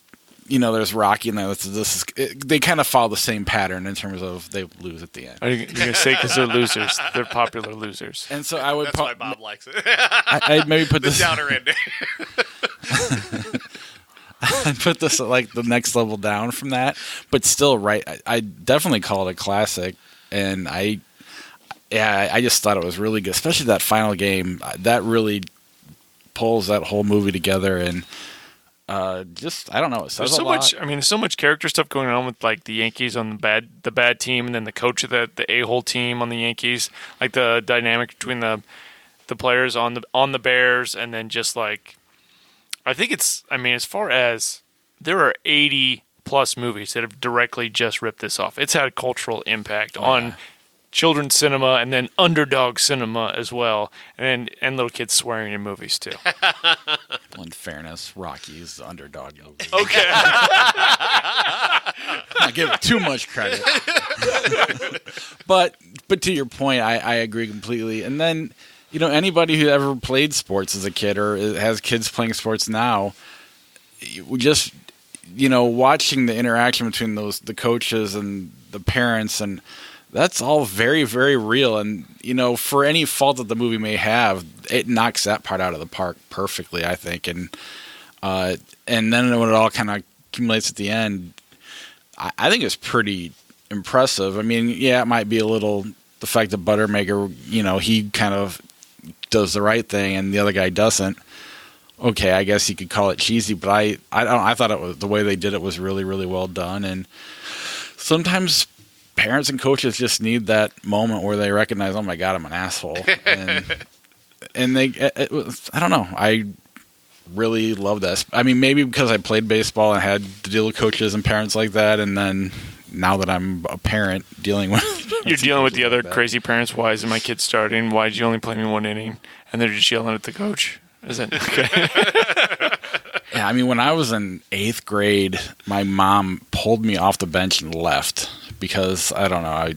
there's Rocky and they kind of follow the same pattern in terms of they lose at the end. Are you going to say because they're losers? They're popular losers. And so I would. That's why Bob likes it. I'd maybe put this downer ending. I'd put this at like the next level down from that, but still, right? I definitely call it a classic, and I just thought it was really good, especially that final game. That really pulls that whole movie together and. I don't know. It says there's so a lot. much. I mean, there's so much character stuff going on with like the Yankees on the bad team, and then the coach of the a-hole team on the Yankees. Like the dynamic between the players on the Bears, and then just like, I think it's. I mean, as far as there are 80 plus movies that have directly just ripped this off. It's had a cultural impact on children's cinema and then underdog cinema as well, and little kids swearing in movies too. Well, in fairness, Rocky's the underdog movie. Okay. I give it too much credit. but to your point, I agree completely. And then, anybody who ever played sports as a kid or has kids playing sports now, just, watching the interaction between the coaches and the parents, and that's all very, very real. And, for any fault that the movie may have, it knocks that part out of the park perfectly, I think. And then when it all kind of accumulates at the end, I think it's pretty impressive. I mean, yeah, it might be a little the fact that Buttermaker, he kind of does the right thing and the other guy doesn't. Okay, I guess you could call it cheesy, but I thought it was the way they did it was really, really well done. And sometimes parents and coaches just need that moment where they recognize, oh my God, I'm an asshole. And I don't know. I really love this. I mean, maybe because I played baseball and had to deal with coaches and parents like that. And then now that I'm a parent dealing with, you're dealing with the other crazy parents. Why isn't my kid starting? Why did you only play me one inning? And they're just yelling at the coach. Is it okay? Yeah. I mean, when I was in 8th grade, my mom pulled me off the bench and left. Because, I don't know,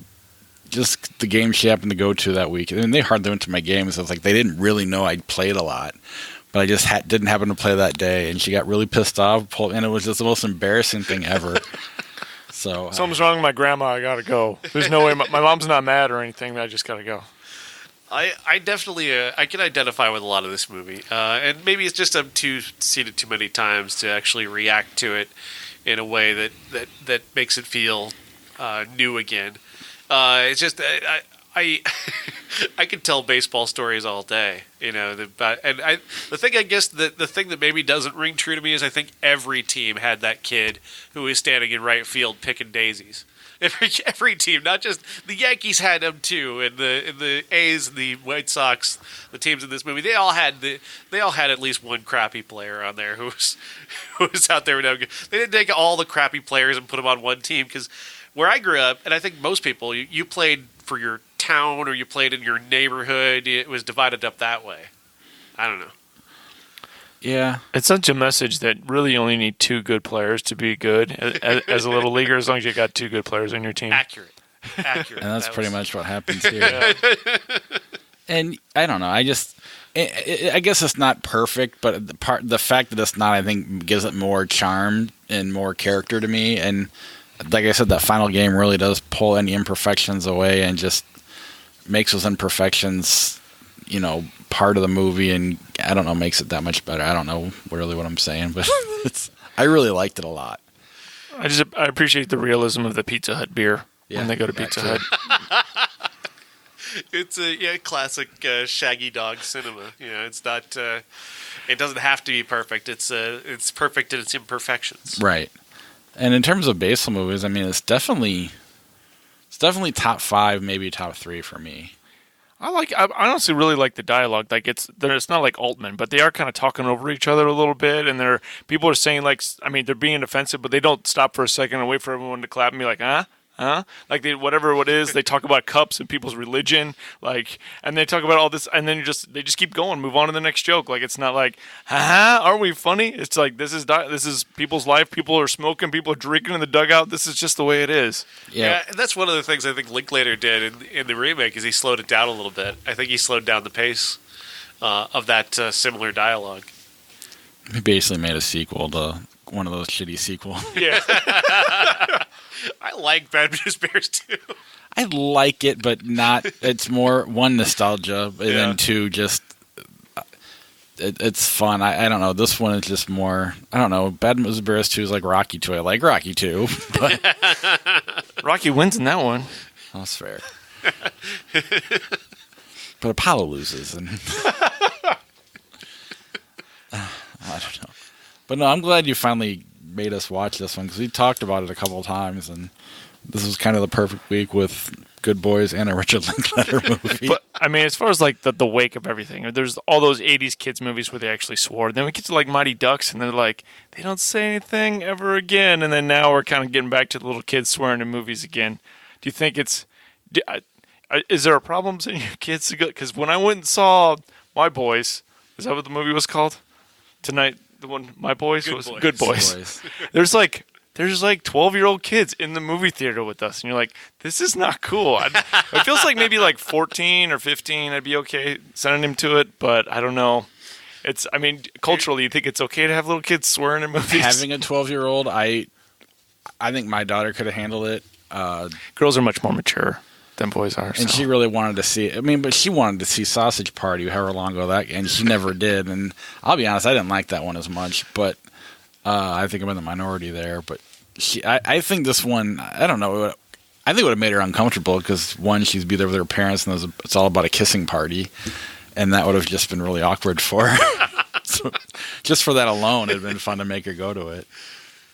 just the game she happened to go to that week. And they hardly went to my games. So it's like they didn't really know I'd played a lot. But I just didn't happen to play that day. And she got really pissed off. And it was just the most embarrassing thing ever. So something's wrong with my grandma. I got to go. There's no way. My mom's not mad or anything. But I just got to go. I definitely I can identify with a lot of this movie. And maybe it's just I'm seen it too many times to actually react to it in a way that makes it feel new again. It's just I could tell baseball stories all day, the thing, I guess the thing that maybe doesn't ring true to me is I think every team had that kid who is standing in right field picking daisies. Every team, not just the Yankees had them too, and the A's and the White Sox, the teams in this movie, they all had at least one crappy player on there who was out there. They didn't take all the crappy players and put them on one team because where I grew up, and I think most people, you played for your town or you played in your neighborhood. It was divided up that way. I don't know. Yeah. It's such a message that really you only need 2 good players to be good as a little leaguer, as long as you got 2 good players on your team. Accurate. And that's pretty much what happens here. Yeah. And I don't know. I guess it's not perfect, but the fact that it's not, I think, gives it more charm and more character to me. And like I said, that final game really does pull any imperfections away and just makes those imperfections, part of the movie, and I don't know, makes it that much better. I don't know really what I'm saying, but I really liked it a lot. I appreciate the realism of the Pizza Hut beer when they go to Pizza Hut. It's a classic Shaggy Dog cinema. It's not. It doesn't have to be perfect. It's perfect in its imperfections. Right. And in terms of baseball movies, I mean, it's definitely top 5, maybe top 3 for me. I honestly really like the dialogue. Like it's not like Altman, but they are kind of talking over each other a little bit, and people are saying they're being offensive, but they don't stop for a second and wait for everyone to clap and be like, huh? huh? Like whatever it is, they talk about cups and people's religion, like, and they talk about all this, and then they just keep going, move on to the next joke. Like it's not like, aren't we funny? It's like this is people's life. People are smoking, people are drinking in the dugout. This is just the way it is. Yeah, and that's one of the things I think Linklater did in the remake is he slowed it down a little bit. I think he slowed down the pace of that similar dialogue. He basically made a sequel to one of those shitty sequels. Yeah. I like Bad News Bears too. I like it, but not. It's more one nostalgia, and then two just. It's fun. I don't know. This one is just more. I don't know. Bad News Bears 2 is like Rocky 2. I like Rocky 2, but Rocky wins in that one. that's fair. But Apollo loses, and I don't know. But no, I'm glad you finally made us watch this one because we talked about it a couple of times, and this was kind of the perfect week with Good Boys and a Richard Linklater movie. But I mean, as far as like the wake of everything, there's all those '80s kids movies where they actually swore. Then we get to like Mighty Ducks, and they're like, they don't say anything ever again. And then now we're kind of getting back to the little kids swearing in movies again. Do you think is there a problem seeing your kids to go? Because when I went and saw My Boys, is that what the movie was called? Tonight. The one, My Boys, was Good Boys. There's like 12-year-old kids in the movie theater with us, and you're like, this is not cool. It feels like maybe like 14 or 15, I'd be okay sending him to it, but I don't know. I mean, culturally, you think it's okay to have little kids swearing in movies? Having a 12-year-old, I think my daughter could have handled it. Girls are much more mature than boys are. And she really wanted to see it. I mean, but she wanted to see Sausage Party, however long ago that, and she never did. And I'll be honest, I didn't like that one as much, but I think I'm in the minority there. But I think this one, I don't know, I think it would have made her uncomfortable because, one, she'd be there with her parents, and it's all about a kissing party, and that would have just been really awkward for her. So just for that alone, it'd been fun to make her go to it.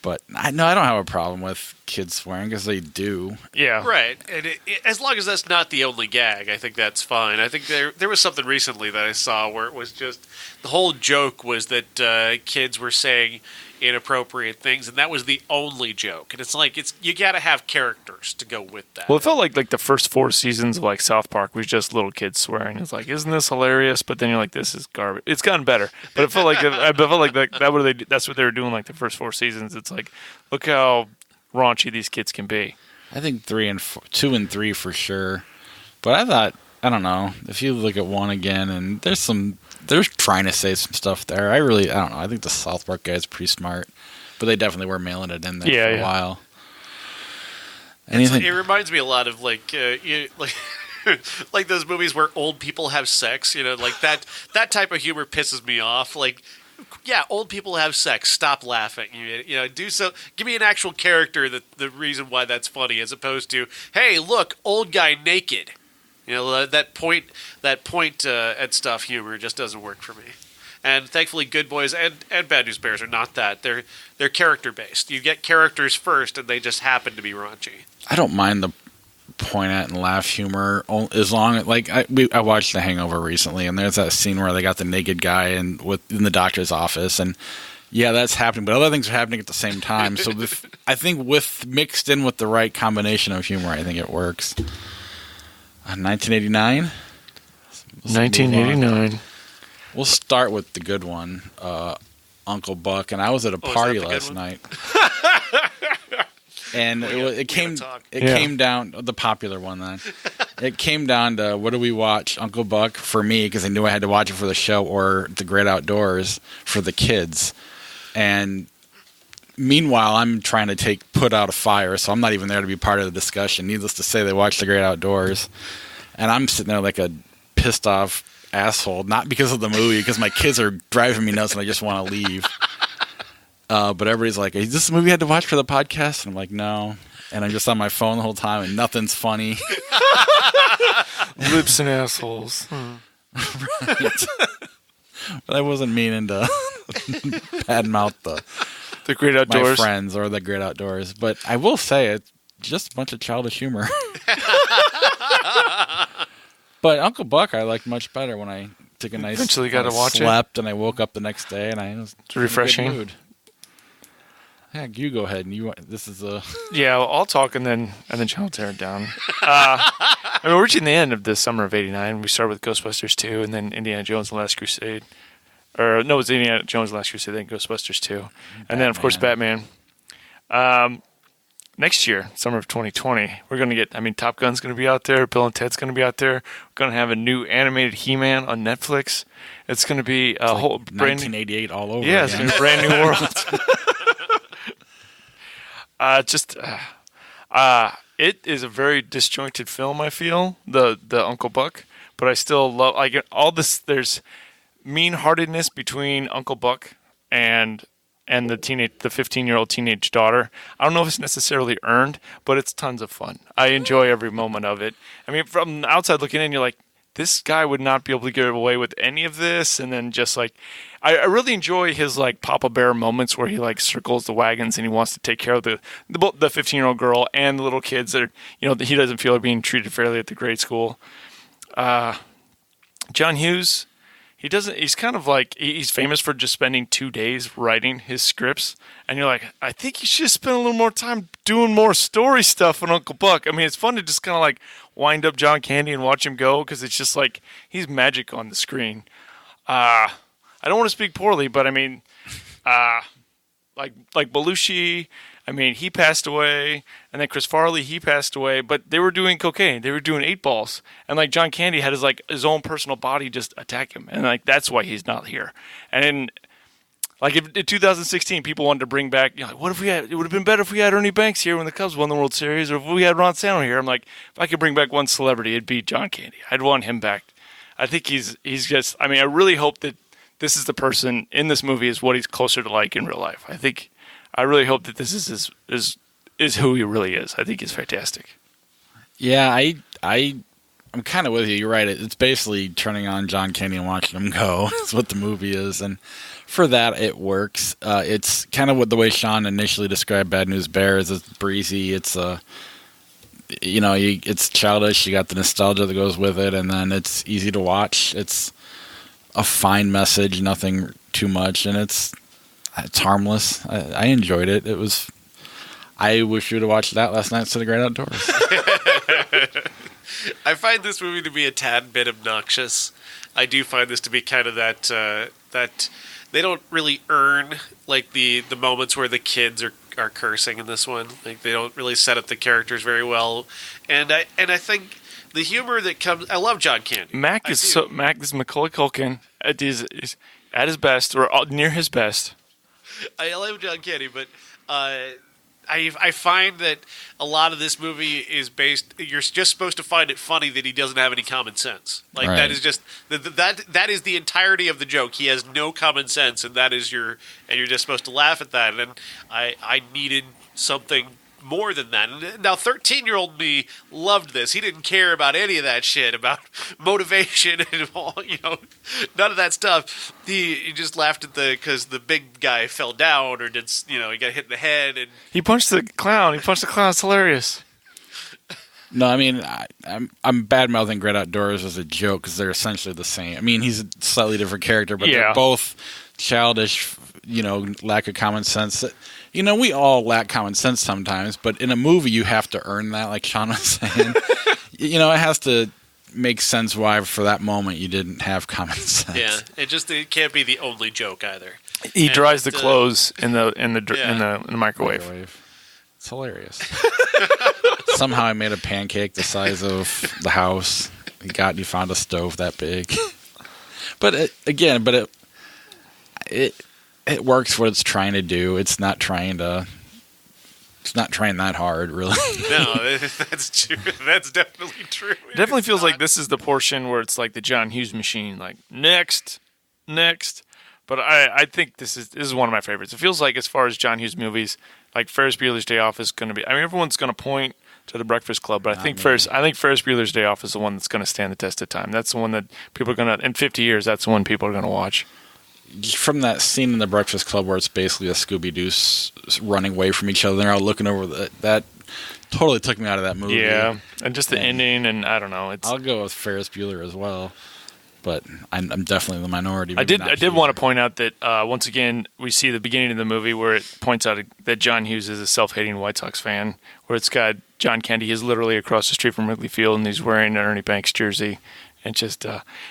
But I don't have a problem with kids swearing because they do. Yeah. Right. And as long as that's not the only gag, I think that's fine. I think there was something recently that I saw where it was just the whole joke was that kids were saying inappropriate things, and that was the only joke. And it's like you got to have characters to go with that. Well, it felt like the first 4 seasons of like South Park was just little kids swearing. It's like, isn't this hilarious? But then you're like, this is garbage. It's gotten better, but it felt like that's what they were doing like the first 4 seasons. It's like, look how raunchy these kids can be. I think 2 and 3 for sure. But I don't know, if you look at 1 again, and they're trying to say some stuff there. I don't know. I think the South Park guy is pretty smart, but they definitely were mailing it in there for a while. It reminds me a lot of like those movies where old people have sex. You know, like that type of humor pisses me off. Like, yeah, old people have sex. Stop laughing. You know, do so. Give me an actual character the reason why that's funny, as opposed to, hey, look, old guy naked. You know, that point at stuff humor just doesn't work for me. And thankfully, Good Boys and Bad News Bears are not that. They're character based. You get characters first, and they just happen to be raunchy. I don't mind the point at and laugh humor as long as I watched The Hangover recently, and there's that scene where they got the naked guy in the doctor's office, and yeah, that's happening, but other things are happening at the same time. So I think mixed in with the right combination of humor, I think it works. 1989. 1989. We'll start with the good one, Uncle Buck, and I was at a party last night. And it came down, the popular one then. It came down to, what do we watch? Uncle Buck for me, because I knew I had to watch it for the show, or The Great Outdoors for the kids. And meanwhile, I'm trying to put out a fire, so I'm not even there to be part of the discussion. Needless to say, they watched The Great Outdoors. And I'm sitting there like a pissed off asshole, not because of the movie, because my kids are driving me nuts and I just want to leave. But everybody's like, is this a movie I had to watch for the podcast? And I'm like, no. And I'm just on my phone the whole time, and nothing's funny. Lips and assholes. Right. But I wasn't meaning to badmouth the Great Outdoors, my friends, or The Great Outdoors. But I will say, it's just a bunch of childish humor. But Uncle Buck I liked much better when I took a nice Eventually got to watch slept, and I woke up the next day, and I was refreshing. in a good mood. Heck, you go ahead. And this is a... Yeah, well, I'll talk and then John will tear it down. We're reaching the end of the summer of '89. We started with Ghostbusters 2 and then Indiana Jones and the Last Crusade. Or no, it was Indiana Jones and the Last Crusade, then Ghostbusters 2. And then, of course, Batman. Next year, summer of 2020, we're going to get, Top Gun's going to be out there. Bill and Ted's going to be out there. We're going to have a new animated He-Man on Netflix. It's going to be a whole brand 1988 all over. Yeah, it's going to be a brand new world. It is a very disjointed film, I feel, the Uncle Buck. But I still love, all this, there's mean-heartedness between Uncle Buck and the 15-year-old teenage daughter. I don't know if it's necessarily earned, but it's tons of fun. I enjoy every moment of it. From the outside looking in, you're like, this guy would not be able to get away with any of this. And then just I really enjoy his Papa Bear moments where he circles the wagons and he wants to take care of the 15-year-old girl and the little kids that are, that he doesn't feel are being treated fairly at the grade school. John Hughes. He's kind of he's famous for just spending 2 days writing his scripts. And you're like, I think he should spend a little more time doing more story stuff on Uncle Buck. it's fun to just kind of wind up John Candy and watch him go because it's just he's magic on the screen. I don't want to speak poorly, but Belushi, he passed away, and then Chris Farley, he passed away, but they were doing cocaine. They were doing 8-balls. And John Candy had his own personal body just attack him. And that's why he's not here. And in 2016, people wanted to bring back, what if it would have been better if we had Ernie Banks here when the Cubs won the World Series, or if we had Ron Santo here. I'm like, if I could bring back one celebrity, it'd be John Candy. I'd want him back. I think he's just, I really hope that this is the person in this movie is what he's closer to in real life. I really hope that this is who he really is. I think he's fantastic. Yeah, I'm kind of with you. You're right. It's basically turning on John Candy and watching him go. That's what the movie is, and for that, it works. It's kind of what the way Sean initially described Bad News Bears. It's breezy. It's it's childish. You got the nostalgia that goes with it, and then it's easy to watch. It's a fine message, nothing too much, and it's harmless. I enjoyed it. I wish you would have watched that last night instead of Great Outdoors. I find this movie to be a tad bit obnoxious. I do find this to be kind of that they don't really earn the moments where the kids are cursing in this one. They don't really set up the characters very well, and I think the humor that comes. I love John Candy. Mac is Macaulay Culkin is at his best or near his best. I love John Candy, but I find that a lot of this movie is based. You're just supposed to find it funny that he doesn't have any common sense. Right. That is just that is the entirety of the joke. He has no common sense, and you're just supposed to laugh at that. And I needed something more than that. Now, 13-year-old me loved this. He didn't care about any of that shit, about motivation and all, none of that stuff. He just laughed at because the big guy fell down or he got hit in the head. And he punched the clown. It's hilarious. No, I'm bad-mouthing Great Outdoors as a joke because they're essentially the same. He's a slightly different character, but they're both childish, lack of common sense. We all lack common sense sometimes, but in a movie you have to earn that, like Sean was saying. It has to make sense why for that moment you didn't have common sense. Yeah, it can't be the only joke either. He dries the clothes in the microwave. It's hilarious. Somehow I made a pancake the size of the house. He found a stove that big. But it works what it's trying to do. It's not trying that hard, really. No, that's true. That's definitely true. It definitely feels like this is the portion where it's like the John Hughes machine, next. But I think this is one of my favorites. It feels like as far as John Hughes movies, Ferris Bueller's Day Off is going to be. Everyone's going to point to The Breakfast Club, but I think Ferris Bueller's Day Off is the one that's going to stand the test of time. That's the one that people are going to, in 50 years, that's the one people are going to watch. From that scene in The Breakfast Club where it's basically a Scooby-Doo running away from each other, they're all looking over that totally took me out of that movie. Yeah, and just the ending, and I don't know. I'll go with Ferris Bueller as well. but I'm definitely the minority. I Maybe did not want to huge. point out that once again we see the beginning of the movie where it points out that John Hughes is a self-hating White Sox fan, where it's got John Candy is literally across the street from Wrigley Field and he's wearing an Ernie Banks jersey, and just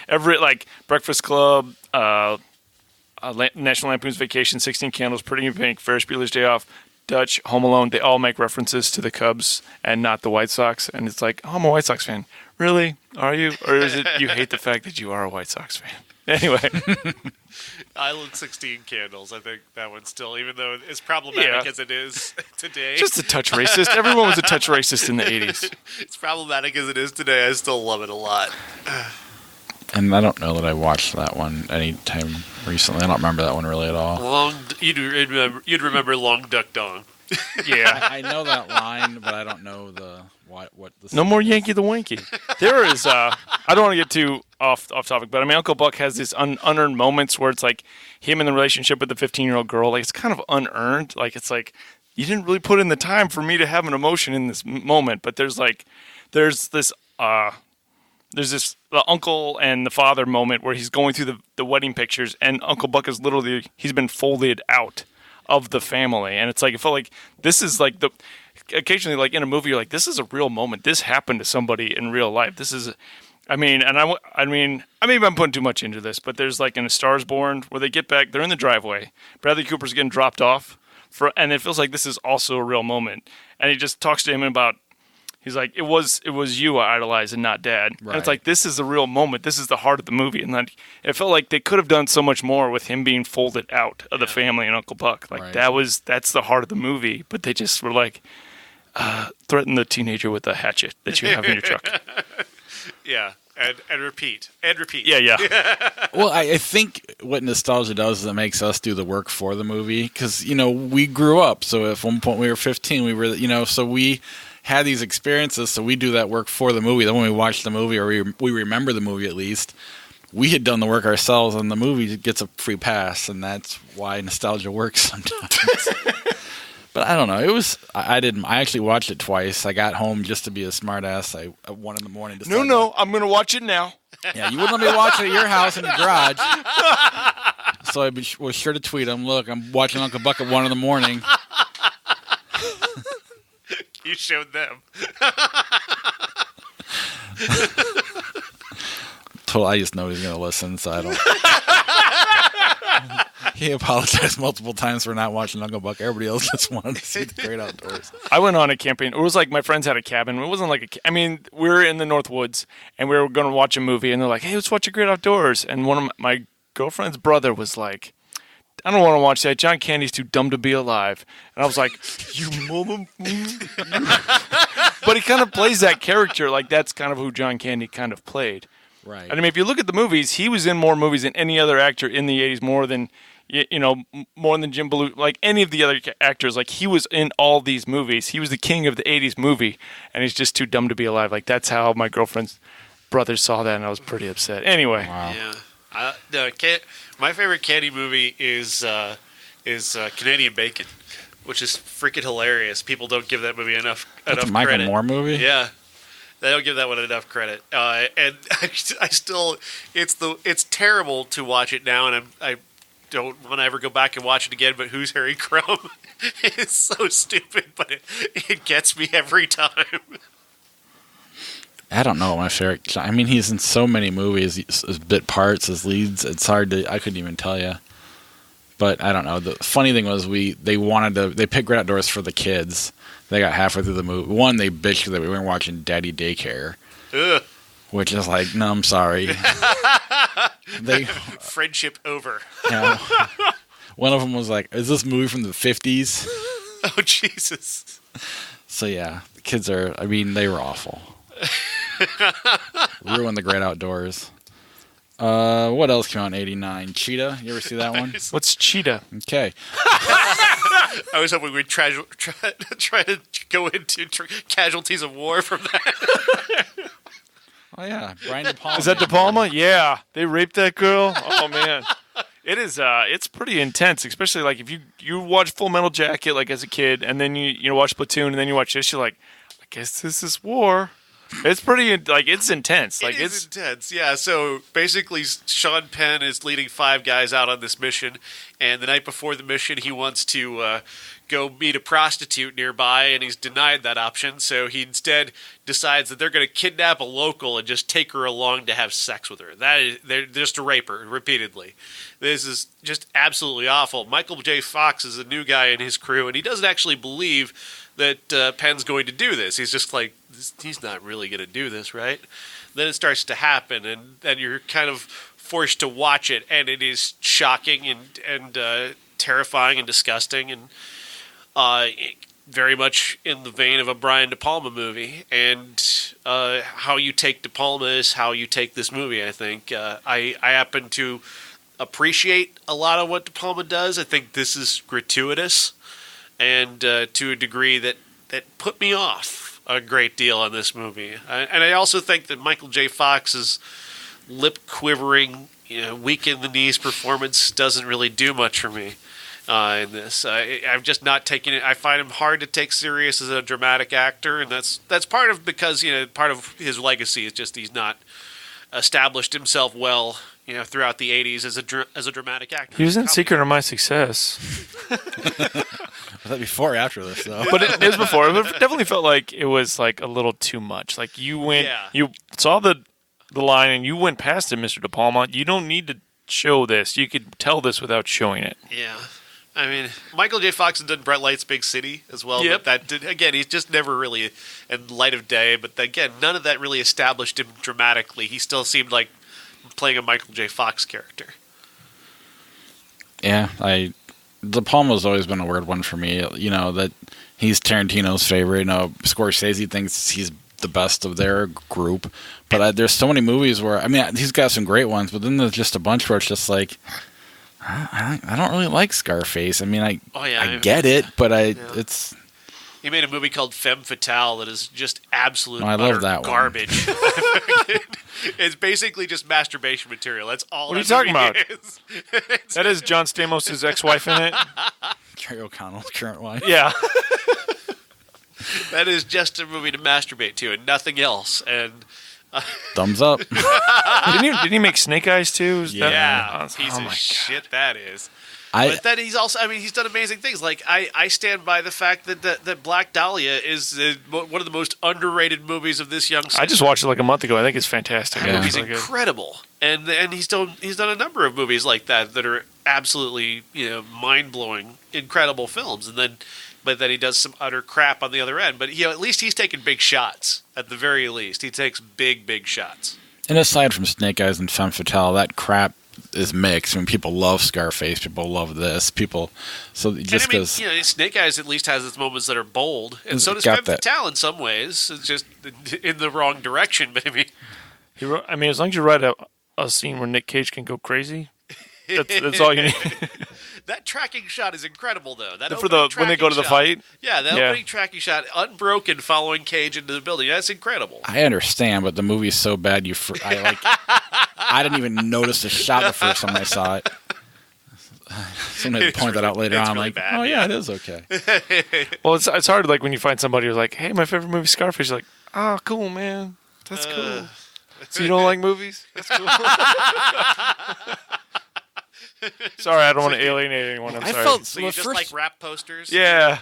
every like Breakfast Club, National Lampoon's Vacation, 16 Candles, Pretty in Pink, Ferris Bueller's Day Off, Dutch, Home Alone, they all make references to the Cubs and not the White Sox. And it's like, oh, I'm a White Sox fan. Really? Are you? Or is it you hate the fact that you are a White Sox fan? Anyway. Island 16 Candles. I think that one's still, even though it's problematic Yeah. as it is today. Just a touch racist. Everyone was a touch racist in the 80s. It's problematic as it is today. I still love it a lot. And I don't know that I watched that one anytime recently. I don't remember that one really at all. You'd remember Long Duck Dong. Yeah. I know that line, but I don't know what the. No more Yankee the Wanky. There is, I don't want to get too off topic, but I mean, Uncle Buck has this unearned moments where it's like him in the relationship with the 15-year-old girl. Like, it's kind of unearned. Like, it's like, you didn't really put in the time for me to have an emotion in this moment. But there's this the uncle and the father moment where he's going through the wedding pictures, and Uncle Buck is literally, he's been folded out of the family. And it's like, it felt like this is like occasionally like in a movie, you're like, this is a real moment. This happened to somebody in real life. This is, I mean, maybe I'm putting too much into this, but there's like in A Star is Born where they get back, they're in the driveway. Bradley Cooper's getting dropped off and it feels like this is also a real moment. And he just talks to him about, he's like, it was you I idolized and not Dad. Right. And it's like, this is a real moment. This is the heart of the movie. And like, it felt like they could have done so much more with him being folded out of the family and Uncle Buck. Like, Right. that's the heart of the movie. But they just were like, threaten the teenager with a hatchet that you have in your truck. Yeah, and repeat. And repeat. Yeah. Well, I think what nostalgia does is it makes us do the work for the movie because, we grew up. So at one point we were 15, we were, so we had these experiences. So we do that work for the movie. Then when we watch the movie or we remember the movie at least, we had done the work ourselves and the movie gets a free pass. And that's why nostalgia works sometimes. But I don't know. I actually watched it twice. I got home just to be a smartass. At 1 a.m. No, I'm going to watch it now. Yeah, you wouldn't let me watch it at your house in your garage. So I was sure to tweet him, look, I'm watching Uncle Buck at 1 a.m. You showed them. I just know he's going to listen, so I don't. He apologized multiple times for not watching Uncle Buck. Everybody else just wanted to see the great outdoors. I went on a camping. It was like my friends had a cabin. It wasn't like we were in the North Woods, and we were going to watch a movie, and they're like, hey, let's watch a great outdoors. And one of my girlfriend's brother was like, I don't want to watch that. John Candy's too dumb to be alive. And I was like, you mother. But he kind of plays that character. Like, that's kind of who John Candy kind of played. Right. And I mean, if you look at the movies, he was in more movies than any other actor in the 80s, more than Jim Belushi, like any of the other actors. Like, he was in all these movies. He was the king of the 80s movie, and he's just too dumb to be alive. Like, that's how my girlfriend's brothers saw that, and I was pretty upset. Anyway. Wow. Yeah. My favorite Candy movie is Canadian Bacon, which is freaking hilarious. People don't give that movie enough That's a Michael credit. Moore movie? Yeah. They don't give that one enough credit, and I still, it's terrible to watch it now, and I don't want to ever go back and watch it again. But Who's Harry Crumb? It's so stupid, but it gets me every time. I don't know my favorite. I mean, he's in so many movies, as bit parts, as leads. It's hard to. I couldn't even tell you. But I don't know. The funny thing was they picked Great Outdoors for the kids. They got halfway through the movie. One, they bitched that we weren't watching Daddy Daycare, Ugh. which is like, no, I'm sorry. Friendship over. One of them was like, is this movie from the 50s? Oh, Jesus. So yeah, the kids they were awful. Ruined the Great Outdoors. What else came out in '89? Cheetah. You ever see that one? What's Cheetah? Okay. I was hoping we'd try to go into casualties of war from that. Oh yeah, Brian De Palma. Is that De Palma? Yeah. They raped that girl? Oh, man. It is, it's pretty intense, especially like if you watch Full Metal Jacket like as a kid, and then you watch Platoon, and then you watch this, you're like, I guess this is war. It's pretty, like, it's intense. Like, it's intense, yeah. So basically, Sean Penn is leading 5 guys out on this mission, and the night before the mission, he wants to go meet a prostitute nearby, and he's denied that option. So he instead decides that they're going to kidnap a local and just take her along to have sex with her. They're just to rape her repeatedly. This is just absolutely awful. Michael J. Fox is a new guy in his crew, and he doesn't actually believe that Penn's going to do this. He's just like, he's not really going to do this, right? Then it starts to happen, and then you're kind of forced to watch it, and it is shocking and terrifying and disgusting, and very much in the vein of a Brian De Palma movie. And how you take De Palma is how you take this movie, I think. I happen to appreciate a lot of what De Palma does. I think this is gratuitous, and to a degree that put me off a great deal on this movie. And I also think that Michael J. Fox's lip-quivering, weak-in-the-knees performance doesn't really do much for me in this. I'm just not taking it. I find him hard to take serious as a dramatic actor, and that's part of because part of his legacy is just he's not established himself well throughout the 80s as a dramatic actor. He was in Secret of My Success. Was that before or after this, though? But it was before. It definitely felt like it was like a little too much. Like you saw the line and you went past it, Mr. De Palma. You don't need to show this. You could tell this without showing it. Yeah. I mean, Michael J. Fox has done Brett Light's Big City as well. Yep. But again, he's just never really in Light of Day. But again, none of that really established him dramatically. He still seemed like playing a Michael J. Fox character. Yeah, De Palma's always been a weird one for me. That he's Tarantino's favorite. Scorsese thinks he's the best of their group. But there's so many movies where, he's got some great ones, but then there's just a bunch where it's just like, I don't really like Scarface. I get it, but it's... He made a movie called Femme Fatale that is just absolute I love that garbage. It's basically just masturbation material. That's all. What are you talking about? Is. That is John Stamos' ex-wife in it. Carrie O'Connell's current wife. Yeah. That is just a movie to masturbate to and nothing else. And thumbs up. Didn't he make Snake Eyes too? Piece of shit that is. But then he's also, he's done amazing things. Like, I stand by the fact that Black Dahlia is one of the most underrated movies of this young season. I just watched it like a month ago. I think it's fantastic. That movie's incredible. And he's done a number of movies like that are absolutely, mind-blowing, incredible films. But then he does some utter crap on the other end. But, at least he's taking big shots, at the very least. He takes big, big shots. And aside from Snake Eyes and Femme Fatale, that crap is mixed. People love Scarface, people love this, so just because Snake Eyes at least has its moments that are bold, and so does Femme Fatale in some ways. It's just in the wrong direction, but as long as you write a scene where Nick Cage can go crazy, that's all you need. That tracking shot is incredible, though. When they go to the fight? Yeah, the opening tracking shot, unbroken, following Cage into the building. That's incredible. I understand, but the movie's so bad, I didn't even notice the shot the first time I saw it. Somebody point that out later on. Really bad, it is okay. Well, it's hard, like, when you find somebody who's like, hey, my favorite movie is Scarface. You're like, oh, cool, man. That's cool. So you don't like movies? That's cool. Sorry, I don't want to alienate anyone. I'm sorry. So you just like rap posters? Yeah.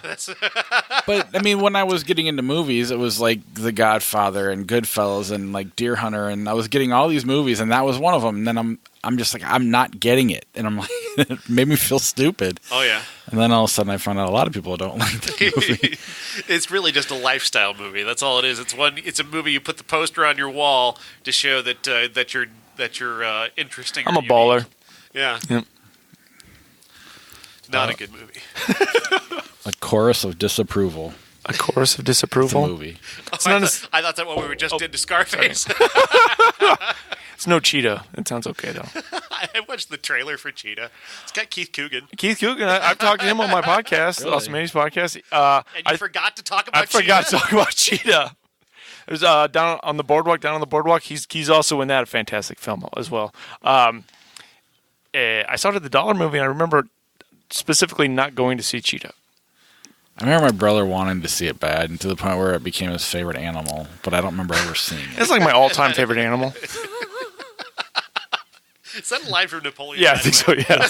But, when I was getting into movies, it was like The Godfather and Goodfellas and like Deer Hunter, and I was getting all these movies, and that was one of them. And then I'm just like, I'm not getting it. And I'm like, it made me feel stupid. Oh, yeah. And then all of a sudden I found out a lot of people don't like the movie. It's really just a lifestyle movie. That's all it is. It's a movie you put the poster on your wall to show that you're interesting. I'm a baller. Yeah. Yep. Not a good movie. A chorus of disapproval. A chorus of disapproval? It's a movie. I thought that what we just did to Scarface. It's no Cheetah. It sounds okay, though. I watched the trailer for Cheetah. It's got Keith Coogan. I've talked to him on my podcast, Really? Awesome 80s podcast. And you forgot to talk about Cheetah? I forgot to talk about Cheetah. It was down on the boardwalk. He's also in that, a fantastic film as well. I saw it at the Dollar Movie, and I remember specifically not going to see Cheetah. I remember my brother wanting to see it bad, and to the point where it became his favorite animal, but I don't remember ever seeing it. It's like my all-time favorite animal. Is that a line from Napoleon? Yeah, I think so, yeah.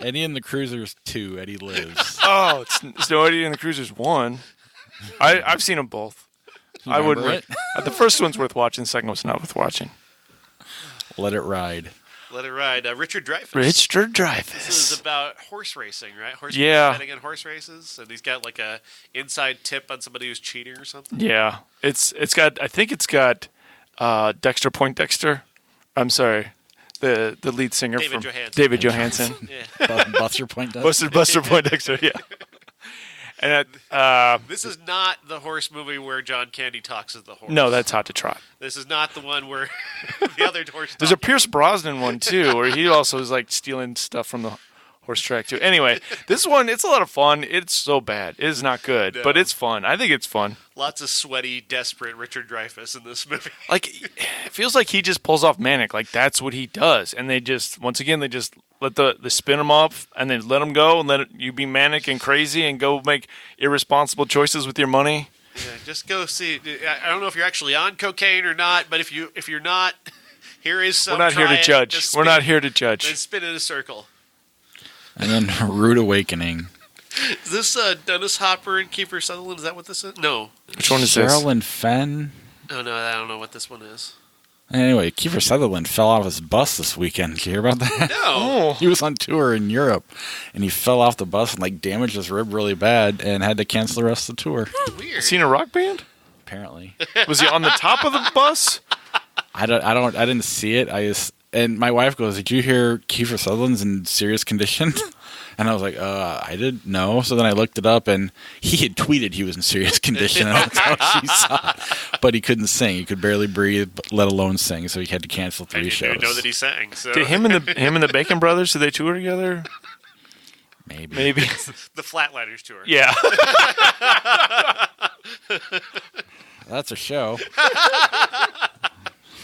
Eddie and the Cruisers 2, Eddie Lives. Oh, it's no Eddie and the Cruisers 1. I've seen them both. I wouldn't. Remember it? The first one's worth watching. The second one's not worth watching. Let It Ride. Let it ride. Richard Dreyfuss. Richard This Dreyfuss. is about horse racing, right? Horse betting in horse races, and he's got like a inside tip on somebody who's cheating or something. Yeah, it's got. I think it's got Dexter Poindexter. I'm sorry, the lead singer David from Johansen. David Johansen. Yeah. Buster Point does. Buster Poindexter. Yeah. And This is not the horse movie where John Candy talks as the horse. no, that's Hot to Trot. This is not the one where the other horse. There's a talking. Pierce Brosnan one too, where he also is like stealing stuff from the horse track too. Anyway, this one, it's a lot of fun. It's so bad. It is not good, but it's fun. I think it's fun. Lots of sweaty, desperate Richard Dreyfuss in this movie. Like, it feels like he just pulls off manic. Like, that's what he does. And they just, once again, they just let the spin him off and then let him go and you be manic and crazy and go make irresponsible choices with your money. Yeah, just go see. I don't know if you're actually on cocaine or not, but if you're not, here is some. We're not here to judge. We're not here to judge. Then spin in a circle. And then Rude Awakening. Is this Dennis Hopper and Kiefer Sutherland? Is that what this is? No. Which one is this? Sherilyn Fenn. Oh no, I don't know what this one is. Anyway, Kiefer Sutherland fell off his bus this weekend. Did you hear about that? No. He was on tour in Europe, and he fell off the bus and like damaged his rib really bad, and had to cancel the rest of the tour. Weird. Is he in a rock band? Apparently, Was he on the top of the bus? I didn't see it. And my wife goes, "Did you hear Kiefer Sutherland's in serious condition?" And I was like, I didn't know. So then I looked it up, and he had tweeted he was in serious condition. And that's how she saw it. But he couldn't sing. He could barely breathe, let alone sing. So he had to cancel 3 shows. I didn't know that he sang. So. Did him and the Bacon Brothers, did they tour together? Maybe. The Flatliners tour. Yeah. That's a show.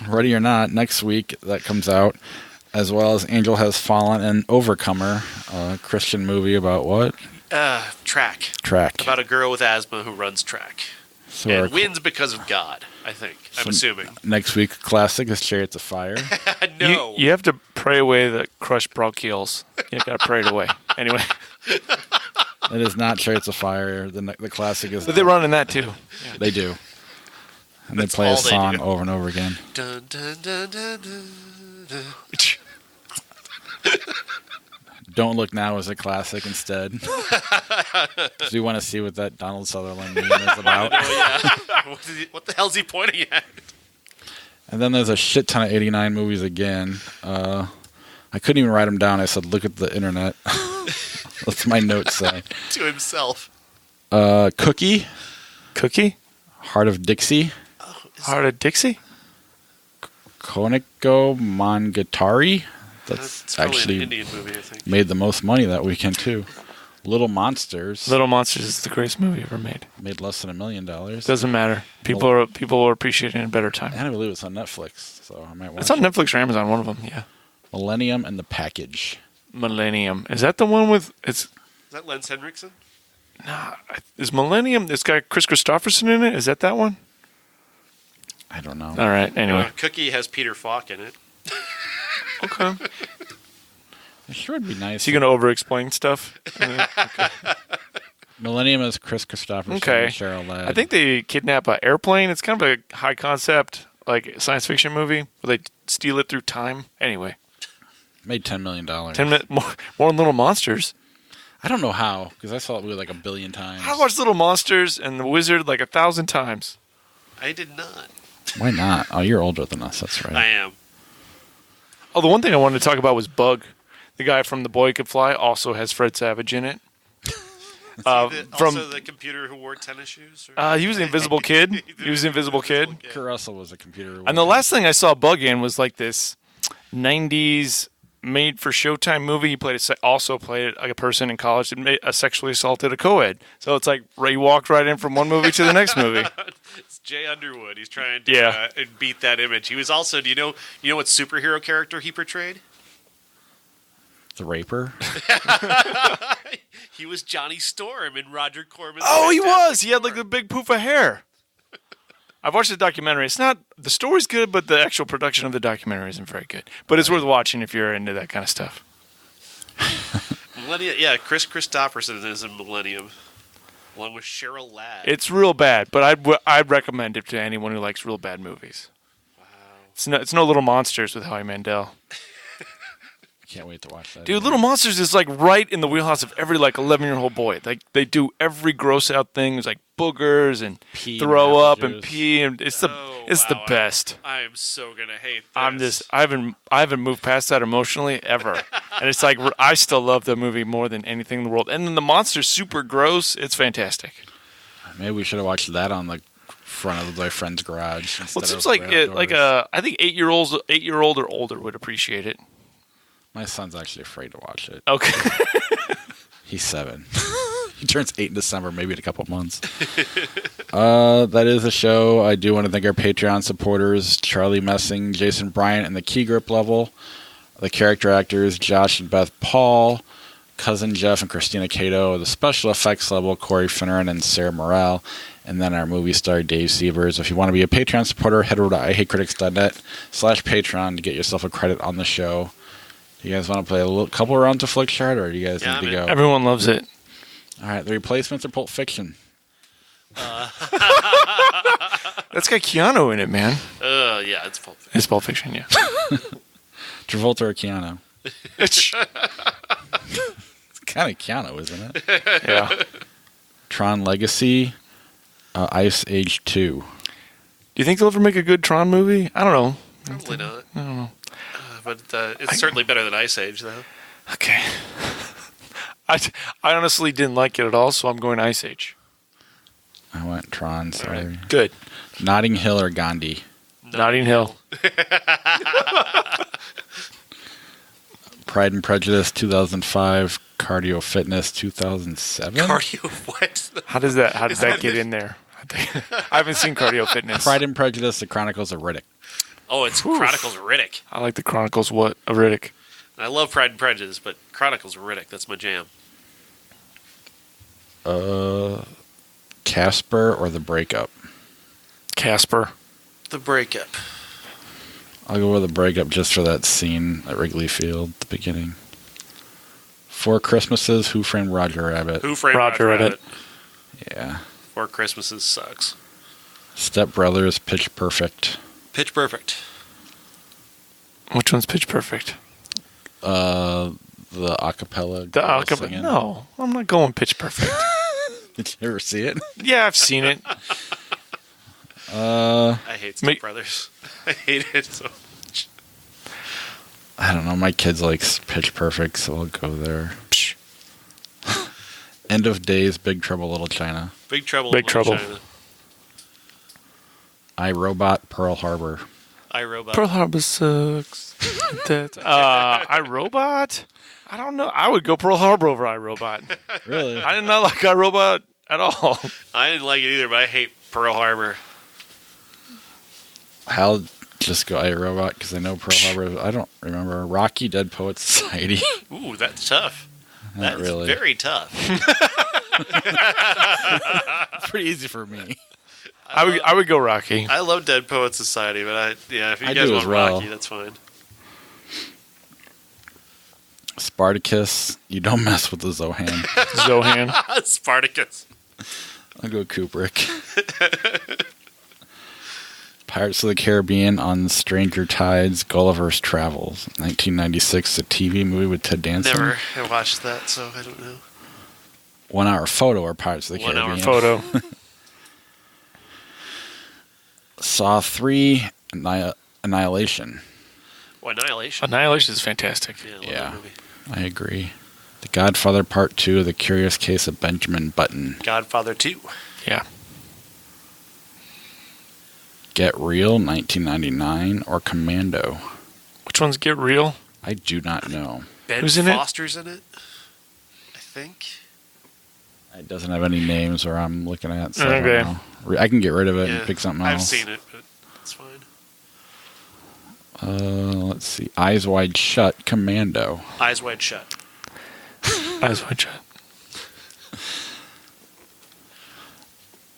Ready or Not, next week that comes out, as well as Angel Has Fallen and Overcomer, a Christian movie about what? Track. Track. About a girl with asthma who runs track. So And wins because of God, I think. I'm assuming. Next week, classic is Chariots of Fire. No. You have to pray away the crushed bronchioles. You got to pray it away. Anyway. It is not Chariots of Fire. The classic is... But they run in that too. They do. And That's they play a all they song do. over and over again. Dun, dun, dun, dun, dun, dun. Don't Look Now is a classic instead. Do you want to see what that Donald Sutherland meme is about? Oh, yeah. What the hell's he pointing at? And then there's a shit ton of 89 movies again. I couldn't even write them down. I said, look at the internet. What's my notes say? To himself. Cookie, Heart of Dixie, Heart of Dixie? Koniko Monogatari. That's probably actually an Indian movie, I think. made the most money that weekend, too. Little Monsters Little Monsters is the greatest movie ever made. made less than $1 million. Doesn't matter. People are appreciating it in a better time. And I believe it's on Netflix, so I might watch It's on it. Netflix or Amazon, one of them, yeah. Millennium and the Package. Millennium. Is that the one with Is that Lance Henriksen? is Millennium, it's got Chris Christopherson in it? Is that one? I don't know. All right, anyway. Cookie has Peter Falk in it. Okay. It sure would be nice. Is he going to over-explain stuff? Millennium is Chris Christopherson Okay. and Cheryl Ladd. I think they kidnap an airplane. It's kind of a high concept, like science fiction movie where they steal it through time. Anyway, made $10 million. 10 minutes more than Little Monsters. I don't know how, because I saw it like 1 billion times. I watched Little Monsters and The Wizard like 1,000 times. I did not. Why not? Oh, you're older than us. That's right. I am. Oh, the one thing I wanted to talk about was Bug. The guy from The Boy Could Fly also has Fred Savage in it. Also the computer who wore tennis shoes? Or? He was the Invisible Kid. He was the Invisible Kid. Kurt Russell was a computer. And the last thing I saw Bug in was like this 90s made for Showtime movie. He also played like a person in college that sexually assaulted a co-ed. So it's like Ray walked right in from one movie to the next movie. It's Jay Underwood. He's trying to beat that image. He was also, do you know what superhero character he portrayed? The Raper? He was Johnny Storm in Roger Corman's Oh, he Fantastic was. He had like Four. the big poof of hair. I've watched the documentary. It's not the story's good, but the actual production of the documentary isn't very good. But it's worth watching if you're into that kind of stuff. Millennium, yeah, Chris Christopherson is in Millennium, along with Cheryl Ladd. It's real bad, but I'd recommend it to anyone who likes real bad movies. Wow. It's no Little Monsters with Howie Mandel. Can't wait to watch that. Dude, Little Monsters is like right in the wheelhouse of every like 11-year-old boy. Like they do every gross out thing. There's like boogers and Pee throw and up apple and juice. pee, and it's the best. I am so gonna hate this. I haven't moved past that emotionally ever, and it's like I still love the movie more than anything in the world. And then the monster's super gross. It's fantastic. Maybe we should have watched that on the front of my friend's garage. Well, it seems of like right outdoors. I think 8-year-old or older would appreciate it. My son's actually afraid to watch it. Okay. He's 7. He turns 8 in December, maybe in a couple months. That is the show. I do want to thank our Patreon supporters, Charlie Messing, Jason Bryant, and the Key Grip level. The character actors, Josh and Beth Paul, Cousin Jeff and Christina Cato. The special effects level, Corey Finneran and Sarah Morrell. And then our movie star, Dave Sievers. If you want to be a Patreon supporter, head over to ihatecritics.net/Patreon to get yourself a credit on the show. You guys want to play a couple rounds of Flick Chart, or do you guys need to go? Everyone loves it. All right, The Replacements or Pulp Fiction? That's got Keanu in it, man. Yeah, it's Pulp Fiction. It's Pulp Fiction, yeah. Travolta or Keanu? It's kind of Keanu, isn't it? Yeah. Tron Legacy, Ice Age 2. Do you think they'll ever make a good Tron movie? I don't know. Probably not. I don't know. But it's certainly better than Ice Age, though. Okay. I honestly didn't like it at all, so I'm going Ice Age. I went Tron, sorry. Right. Good. Notting Hill or Gandhi? Notting Hill. Pride and Prejudice 2005, Cardio Fitness 2007. Cardio what? How did that get in there? I haven't seen Cardio Fitness. Pride and Prejudice, The Chronicles of Riddick. Oh, it's Chronicles of Riddick. I like the Chronicles of Riddick. I love Pride and Prejudice, but Chronicles of Riddick, that's my jam. Casper or The Breakup? Casper. The Breakup. I'll go with The Breakup just for that scene at Wrigley Field at the beginning. Four Christmases, Who Framed Roger Rabbit? Who Framed Roger Rabbit. Yeah. Four Christmases sucks. Step Brothers, Pitch Perfect. Pitch Perfect. Which one's Pitch Perfect? The acapella. The girl acapella. singing. No, I'm not going Pitch Perfect. Did you ever see it? Yeah, I've seen it. I hate Step Brothers. I hate it so much. I don't know. My kids like Pitch Perfect, so I'll go there. End of Days, Big Trouble, Little China. Big Trouble. Big Trouble. China. I, Robot, Pearl Harbor. I, Robot. Pearl Harbor sucks. iRobot? I don't know. I would go Pearl Harbor over iRobot. Really? I did not like iRobot at all. I didn't like it either, but I hate Pearl Harbor. I'll just go I, Robot because I know Pearl Harbor. I don't remember. Rocky, Dead Poets Society. Ooh, that's tough. Not That's really. very tough. It's pretty easy for me. I would go Rocky. I love Dead Poets Society, but if you I guys do want as well. Rocky, that's fine. Spartacus, You Don't Mess with the Zohan. Zohan. Spartacus. I'll go Kubrick. Pirates of the Caribbean on Stranger Tides, Gulliver's Travels. 1996, a TV movie with Ted Danson. Never watched that, so I don't know. 1 Hour Photo or Pirates of the 1 Hour Caribbean. Photo. Saw 3, Annihilation. Well, Annihilation. Annihilation is fantastic. Yeah, I love Yeah. that movie. I agree. The Godfather Part 2, The Curious Case of Benjamin Button. Godfather 2. Yeah. Get Real, 1999, or Commando. Which ones Get Real? I do not know. Ben Who's in it? Foster's in it, I think. It doesn't have any names or I'm looking at, so I Okay. don't know. I can get rid of it Yeah, and pick something I've else. seen it, but it's fine. Let's see. Eyes Wide Shut, Commando. Eyes Wide Shut. Eyes Wide Shut.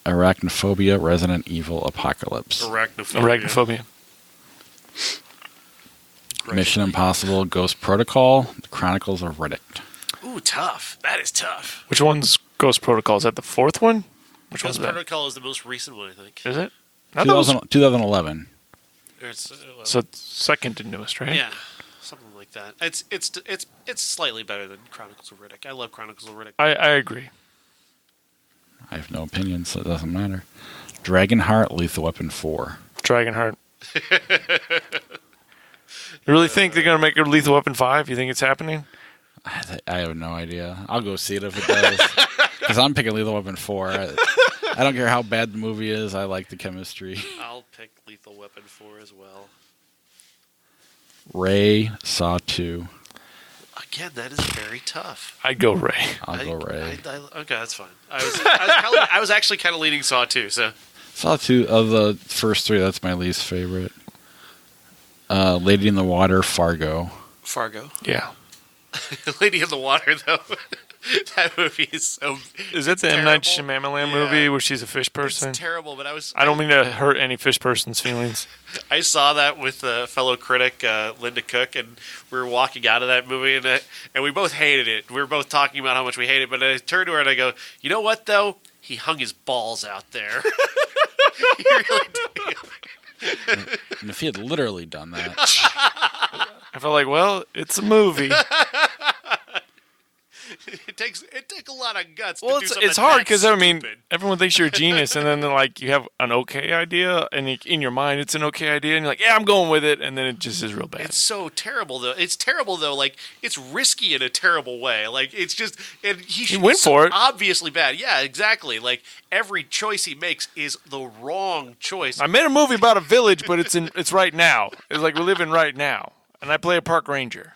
Arachnophobia, Resident Evil, Apocalypse. Arachnophobia. Mission Impossible, Ghost Protocol, The Chronicles of Riddick. Ooh, tough. That is tough. Which one's Ghost Protocol? Is that the fourth one? Which Ghost one's that? Protocol is the most recent one, I think. Is it? I thought it was- 2011. So second to newest, right? Yeah, something like that. It's slightly better than Chronicles of Riddick. I love Chronicles of Riddick. I agree. I have no opinion, so it doesn't matter. Dragonheart, Lethal Weapon 4. Dragonheart. You really think they're going to make a Lethal Weapon 5? You think it's happening? I have no idea. I'll go see it if it does. Because I'm picking Lethal Weapon 4. I don't care how bad the movie is. I like the chemistry. I'll pick Lethal Weapon 4 as well. Ray, Saw 2. Again, that is very tough. I'd go Ray. I'll go Ray. Okay, that's fine. I was actually kind of leaning Saw 2, so. Saw 2 of the first three, that's my least favorite. Lady in the Water, Fargo. Fargo. Yeah. Lady in the Water, though. That movie is so. Is that the M. Night Shyamalan movie where she's a fish person? It's terrible, but I don't mean to hurt any fish person's feelings. I saw that with a fellow critic, Linda Cook, and we were walking out of that movie, and we both hated it. We were both talking about how much we hated it, but I turned to her and I go, you know what, though? He hung his balls out there. He really did. And if he had literally done that. I felt like, well, it's a movie. It takes a lot of guts to do something. It's hard that because, I mean, stupid. everyone thinks you're a genius, and then like you have an okay idea, and in your mind it's an okay idea, and you're like, yeah, I'm going with it, and then it just is real bad. It's so terrible, though. It's terrible, though. Like, it's risky in a terrible way. Like, it's just, and he went for it. Obviously bad. Yeah, exactly. Like, every choice he makes is the wrong choice. I made a movie about a village, but it's right now. It's like we're living right now, and I play a park ranger.